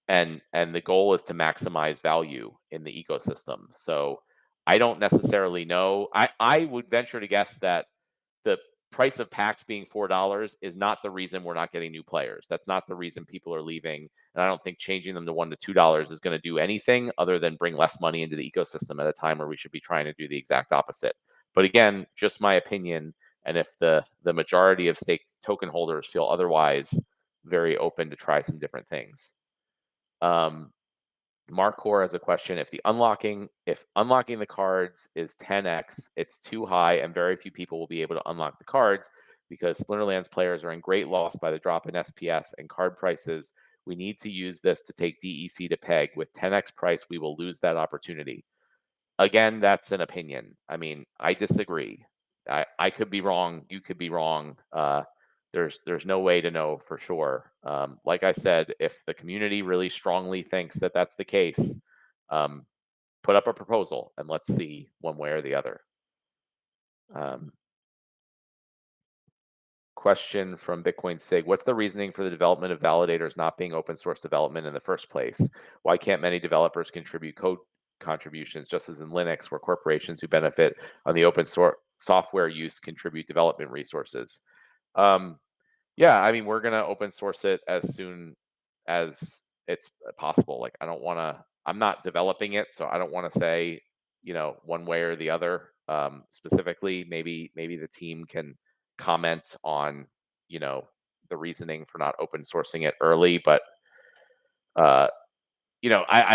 and the goal is to maximize value in the ecosystem. So I don't necessarily know. I would venture to guess that the price of packs being $4 is not the reason we're not getting new players. That's not the reason people are leaving. And I don't think changing them to $1 to $2 is going to do anything other than bring less money into the ecosystem at a time where we should be trying to do the exact opposite. But again, just my opinion. And if the majority of staked token holders feel otherwise, very open to try some different things. Mark Core has a question. If unlocking the cards is 10x, it's too high and very few people will be able to unlock the cards because Splinterlands players are in great loss by the drop in SPS and card prices. We need to use this to take DEC to peg. With 10x price, we will lose that opportunity. Again, that's an opinion. I mean, I disagree. I could be wrong. You could be wrong. There's no way to know for sure. Like I said, if the community really strongly thinks that that's the case, put up a proposal and let's see one way or the other. Question from Bitcoin Sig. What's the reasoning for the development of validators not being open source development in the first place? Why can't many developers contribute code contributions just as in Linux, where corporations who benefit on the open source software use contribute development resources? Yeah, I mean, we're going to open source it as soon as it's possible. Like, I'm not developing it, so I don't want to say, one way or the other. Specifically, maybe the team can comment on, the reasoning for not open sourcing it early. But, I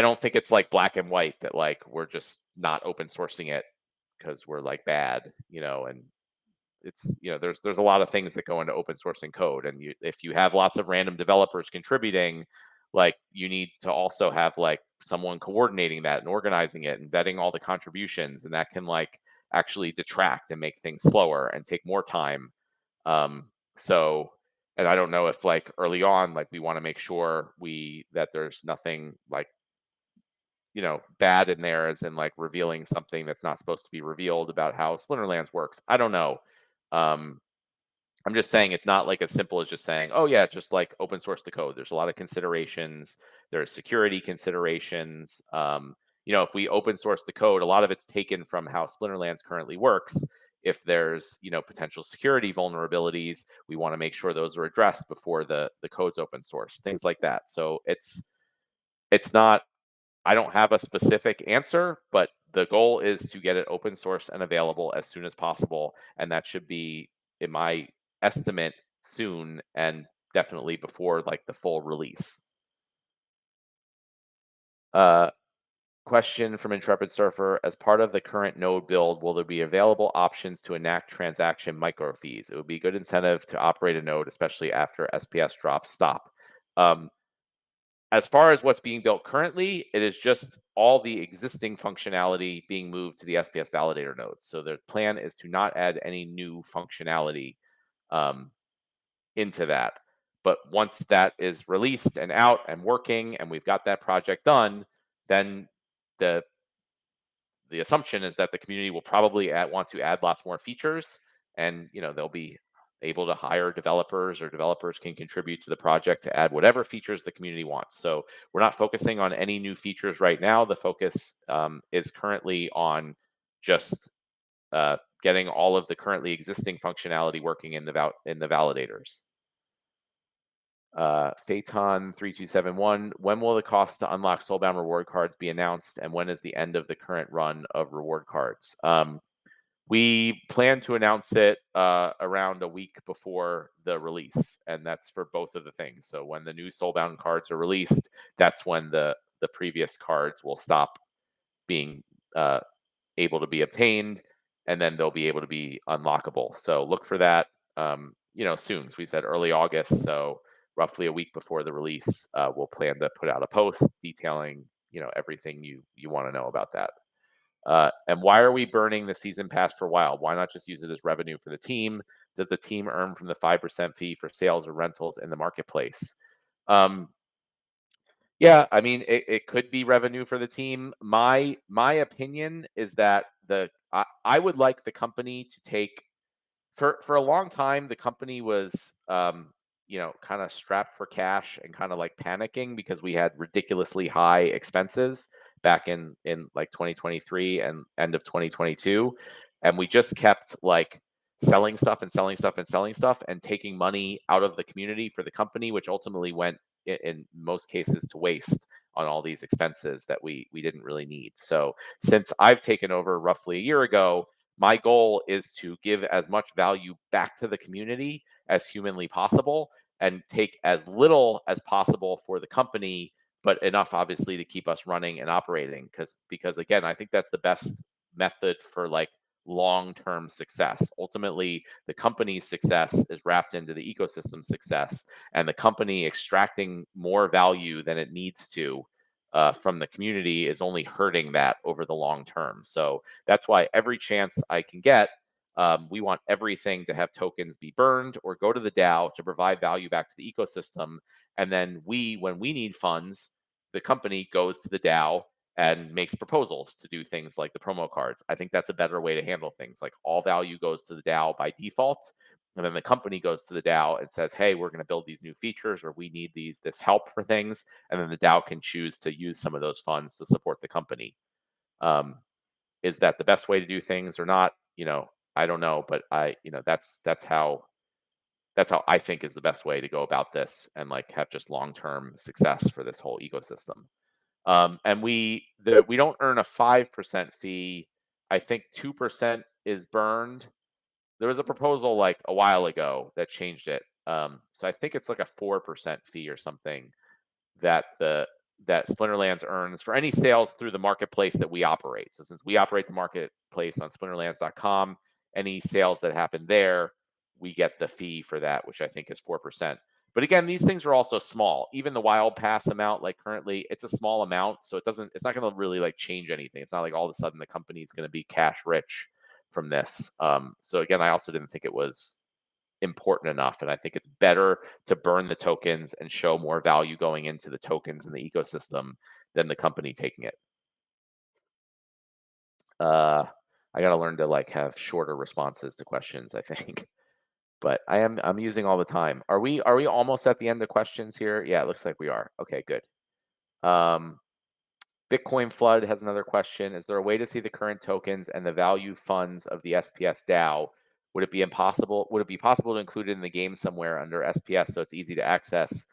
don't think it's like black and white that like we're just not open sourcing it because we're like bad, and it's there's a lot of things that go into open sourcing code, and if you have lots of random developers contributing, like you need to also have like someone coordinating that and organizing it and vetting all the contributions, and that can like actually detract and make things slower and take more time. So and I don't know if like early on like we want to make sure that there's nothing like bad in there, as in like revealing something that's not supposed to be revealed about how Splinterlands works. I don't know. I'm just saying it's not like as simple as just saying, oh yeah, just like open source the code. There's a lot of considerations. There's security considerations. If we open source the code, a lot of it's taken from how Splinterlands currently works. If there's potential security vulnerabilities, we want to make sure those are addressed before the code's open source. Things like that. So it's not. I don't have a specific answer, but the goal is to get it open source and available as soon as possible. And that should be, in my estimate, soon, and definitely before like the full release. Question from Intrepid Surfer. As part of the current node build, will there be available options to enact transaction micro fees? It would be a good incentive to operate a node, especially after SPS drops stop. As far as what's being built currently, it is just all the existing functionality being moved to the SPS validator nodes. So the plan is to not add any new functionality into that. But once that is released and out and working, and we've got that project done, then the assumption is that the community will probably want to add lots more features, and they'll be able to hire developers, or developers can contribute to the project to add whatever features the community wants. So we're not focusing on any new features right now. The focus is currently on just getting all of the currently existing functionality working in the validators. Phaeton 3271, when will the cost to unlock Soulbound reward cards be announced, and when is the end of the current run of reward cards? We plan to announce it around a week before the release, and that's for both of the things. So when the new Soulbound cards are released, that's when the previous cards will stop being able to be obtained, and then they'll be able to be unlockable. So look for that, soon. So we said early August, so roughly a week before the release, we'll plan to put out a post detailing, everything you want to know about that. And why are we burning the season pass for Wild? Why not just use it as revenue for the team? Does the team earn from the 5% fee for sales or rentals in the marketplace? Yeah, I mean, it could be revenue for the team. My opinion is that I would like the company to take, for a long time, the company was kind of strapped for cash and kind of like panicking because we had ridiculously high expenses back in like 2023 and end of 2022, and we just kept like selling stuff and selling stuff and selling stuff and taking money out of the community for the company, which ultimately went in most cases to waste on all these expenses that we didn't really need. So since I've taken over roughly a year ago, my goal is to give as much value back to the community as humanly possible and take as little as possible for the company, but enough obviously to keep us running and operating. Because again, I think that's the best method for like long-term success. Ultimately, the company's success is wrapped into the ecosystem success, and the company extracting more value than it needs to from the community is only hurting that over the long term. So that's why every chance I can get, we want everything to have tokens be burned or go to the DAO to provide value back to the ecosystem. And then when we need funds, the company goes to the DAO and makes proposals to do things like the promo cards. I think that's a better way to handle things. Like all value goes to the DAO by default. And then the company goes to the DAO and says, hey, we're going to build these new features, or we need this help for things. And then the DAO can choose to use some of those funds to support the company. Is that the best way to do things or not? I don't know, but that's how I think is the best way to go about this and like have just long-term success for this whole ecosystem. And we don't earn a 5% fee. I think 2% is burned. There was a proposal like a while ago that changed it. So I think it's like a 4% fee or something that Splinterlands earns for any sales through the marketplace that we operate. So since we operate the marketplace on splinterlands.com, any sales that happen there, we get the fee for that, which I think is 4%. But again, these things are also small. Even the Wild Pass amount, like currently, it's a small amount, so it's not going to really like change anything. It's not like all of a sudden the company is going to be cash rich from this. So again, I also didn't think it was important enough, and I think it's better to burn the tokens and show more value going into the tokens in the ecosystem than the company taking it. I got to learn to like have shorter responses to questions, I think. But I'm using all the time. Are we almost at the end of questions here? Yeah, it looks like we are. Okay, good. Bitcoin Flood has another question. Is there a way to see the current tokens and the value funds of the SPS DAO? Would it be possible to include it in the game somewhere under SPS so it's easy to access?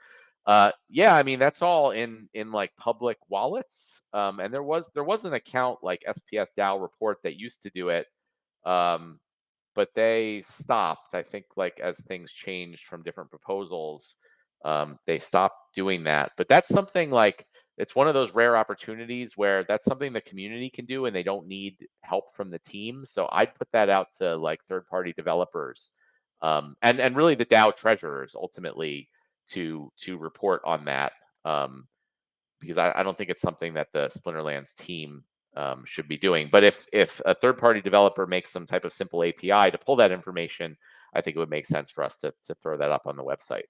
Yeah, I mean that's all in like public wallets. And there was an account like SPS DAO report that used to do it. But they stopped. I think like as things changed from different proposals, they stopped doing that. But that's something like it's one of those rare opportunities where that's something the community can do and they don't need help from the team. So I'd put that out to like third-party developers, and really the DAO treasurers ultimately to report on that, because I don't think it's something that the Splinterlands team should be doing. But if a third-party developer makes some type of simple API to pull that information, I think it would make sense for us to throw that up on the website.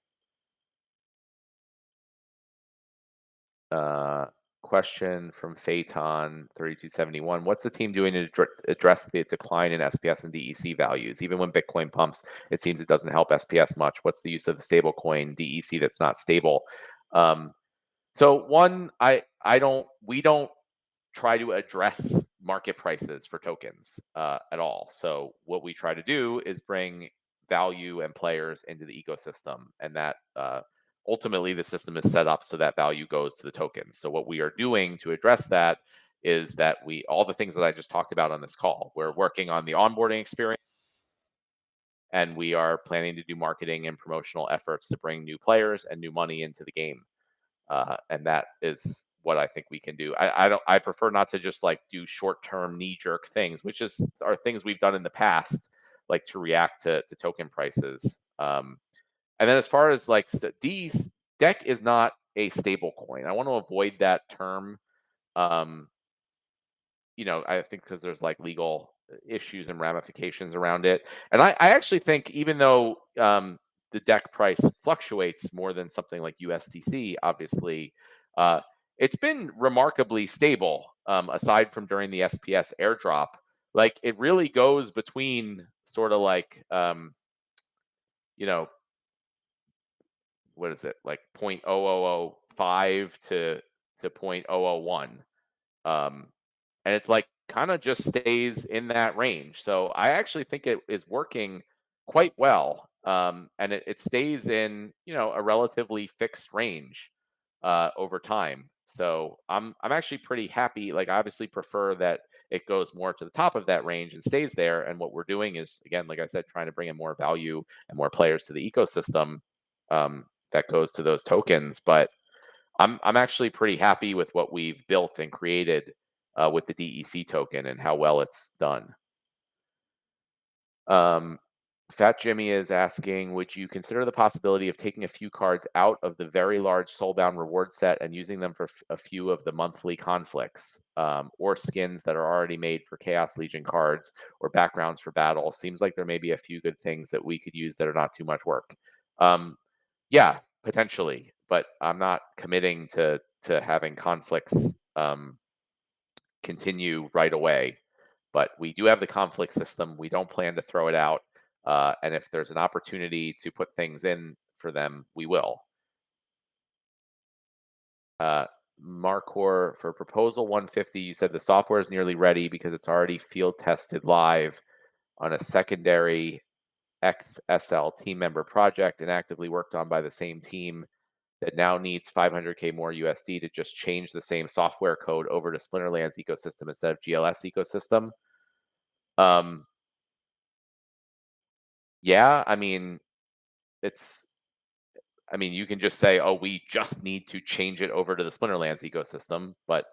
Question from Phaeton 3271. What's the team doing to address the decline in SPS and DEC values? Even when Bitcoin pumps, it seems it doesn't help SPS much. What's the use of the stable coin DEC that's not stable? So one, we don't try to address market prices for tokens at all. So what we try to do is bring value and players into the ecosystem, and that ultimately the system is set up so that value goes to the tokens. So what we are doing to address that is that all the things that I just talked about on this call, we're working on the onboarding experience, and we are planning to do marketing and promotional efforts to bring new players and new money into the game. And that is what I think we can do. I prefer not to just like do short-term knee-jerk things, which are things we've done in the past, like to react to token prices. And then as far as like deck is not a stable coin. I want to avoid that term. Um, I think because there's like legal issues and ramifications around it. And I actually think even though the deck price fluctuates more than something like USDC, obviously, uh, it's been remarkably stable aside from during the SPS airdrop. Like it really goes between sort of like, you know, what is it, like 0.0005 to 0.001. Um, and it's like kind of just stays in that range. So I actually think it is working quite well, and it stays in a relatively fixed range over time. So I'm actually pretty happy. Like I obviously prefer that it goes more to the top of that range and stays there. And what we're doing is, again, like I said, trying to bring in more value and more players to the ecosystem that goes to those tokens. But I'm actually pretty happy with what we've built and created with the DEC token and how well it's done. Fat Jimmy is asking, would you consider the possibility of taking a few cards out of the very large Soulbound reward set and using them for a few of the monthly conflicts or skins that are already made for Chaos Legion cards or backgrounds for battle? Seems like there may be a few good things that we could use that are not too much work. Yeah, potentially, but I'm not committing to having conflicts continue right away. But we do have the conflict system. We don't plan to throw it out. And if there's an opportunity to put things in for them, we will. Marcor, for proposal 150, you said the software is nearly ready because it's already field tested live on a secondary XSL team member project and actively worked on by the same team that now needs 500K more USD to just change the same software code over to Splinterlands ecosystem instead of GLS ecosystem. Yeah, I mean, you can just say, oh, we just need to change it over to the Splinterlands ecosystem, but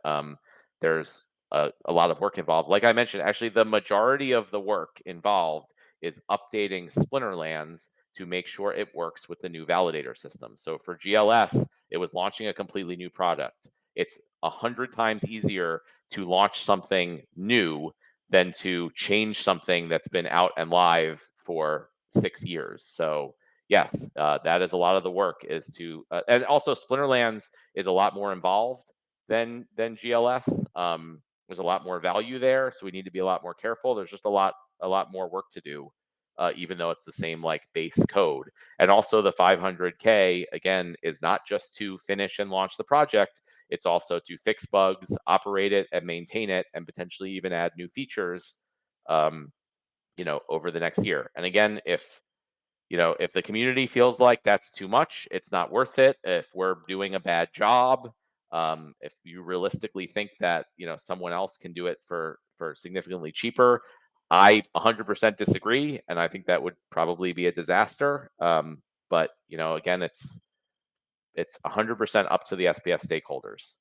there's a lot of work involved. Like I mentioned, actually, the majority of the work involved is updating Splinterlands to make sure it works with the new validator system. So for GLS, it was launching a completely new product. It's 100 times easier to launch something new than to change something that's been out and live for 6 years. So yes, that is a lot of the work is to, and also Splinterlands is a lot more involved than GLS. There's a lot more value there, so we need to be a lot more careful. There's just a lot more work to do, even though it's the same like base code. And also the 500K again is not just to finish and launch the project. It's also to fix bugs, operate it, and maintain it, and potentially even add new features, over the next year. And again, if the community feels like that's too much, it's not worth it. If we're doing a bad job, if you realistically think that someone else can do it for significantly cheaper, I 100% disagree, and I think that would probably be a disaster. But again, it's 100% up to the SPS stakeholders.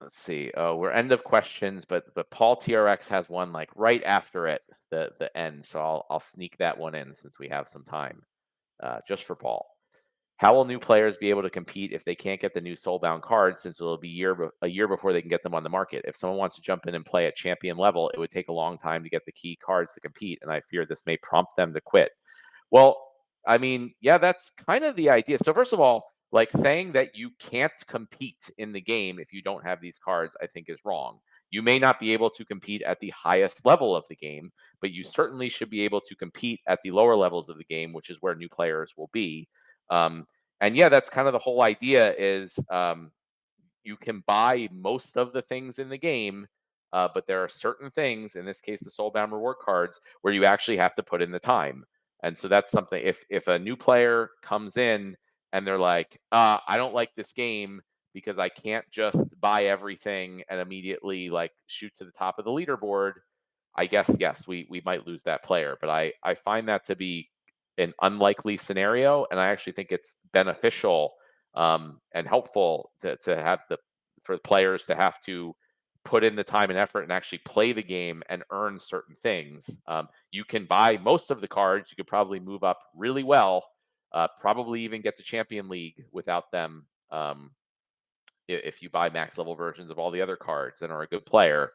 Let's see. We're end of questions, but Paul TRX has one like right after it, the end. So I'll sneak that one in since we have some time, just for Paul. How will new players be able to compete if they can't get the new Soulbound cards, since it'll be a year before they can get them on the market? If someone wants to jump in and play at champion level, it would take a long time to get the key cards to compete, and I fear this may prompt them to quit. Well, I mean, yeah, that's kind of the idea. So first of all, like saying that you can't compete in the game if you don't have these cards, I think is wrong. You may not be able to compete at the highest level of the game, but you certainly should be able to compete at the lower levels of the game, which is where new players will be. And yeah, that's kind of the whole idea is you can buy most of the things in the game, but there are certain things, in this case, the Soulbound reward cards, where you actually have to put in the time. And so that's something. If a new player comes in and they're like, I don't like this game because I can't just buy everything and immediately like shoot to the top of the leaderboard, I guess yes, we might lose that player. But I find that to be an unlikely scenario, and I actually think it's beneficial and helpful to have for players to have to put in the time and effort and actually play the game and earn certain things. You can buy most of the cards. You could probably move up really well, probably even get to Champion League without them. If you buy max level versions of all the other cards and are a good player.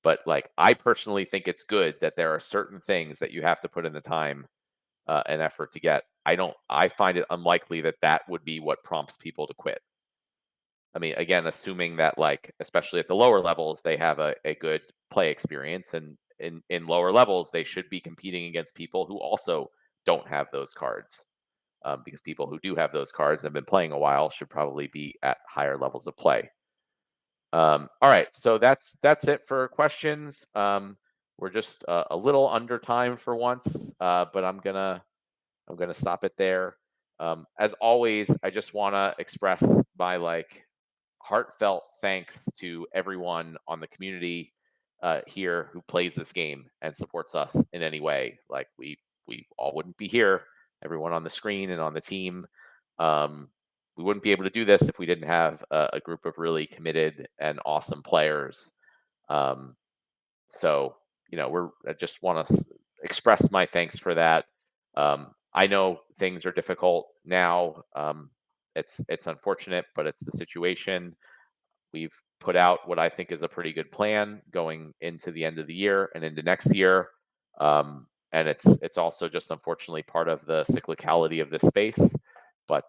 But like, I personally think it's good that there are certain things that you have to put in the time and effort to get. I find it unlikely that that would be what prompts people to quit. I mean, again, assuming that like, especially at the lower levels, they have a good play experience, and in lower levels, they should be competing against people who also don't have those cards. Because people who do have those cards and have been playing a while should probably be at higher levels of play. All right, so that's it for questions. We're just a little under time for once, but I'm gonna stop it there. As always, I just want to express my like heartfelt thanks to everyone on the community here who plays this game and supports us in any way. Like we all wouldn't be here, everyone on the screen and on the team. Um, we wouldn't be able to do this if we didn't have a group of really committed and awesome players. Um, so I just want to express my thanks for that. I know things are difficult now. It's unfortunate, but it's the situation. We've put out what I think is a pretty good plan going into the end of the year and into next year. And it's also just unfortunately part of the cyclicality of this space. But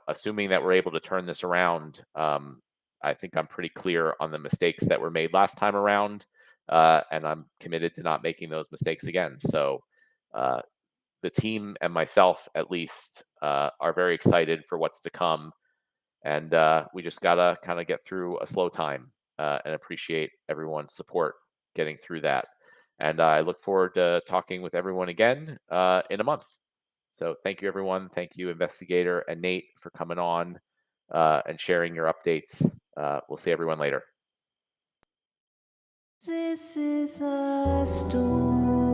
assuming that we're able to turn this around, I think I'm pretty clear on the mistakes that were made last time around, and I'm committed to not making those mistakes again. So the team and myself, at least, are very excited for what's to come, and we just gotta kind of get through a slow time and appreciate everyone's support getting through that. And I look forward to talking with everyone again in a month. So thank you, everyone. Thank you, Investigator and Nate, for coming on and sharing your updates. We'll see everyone later. This is a story.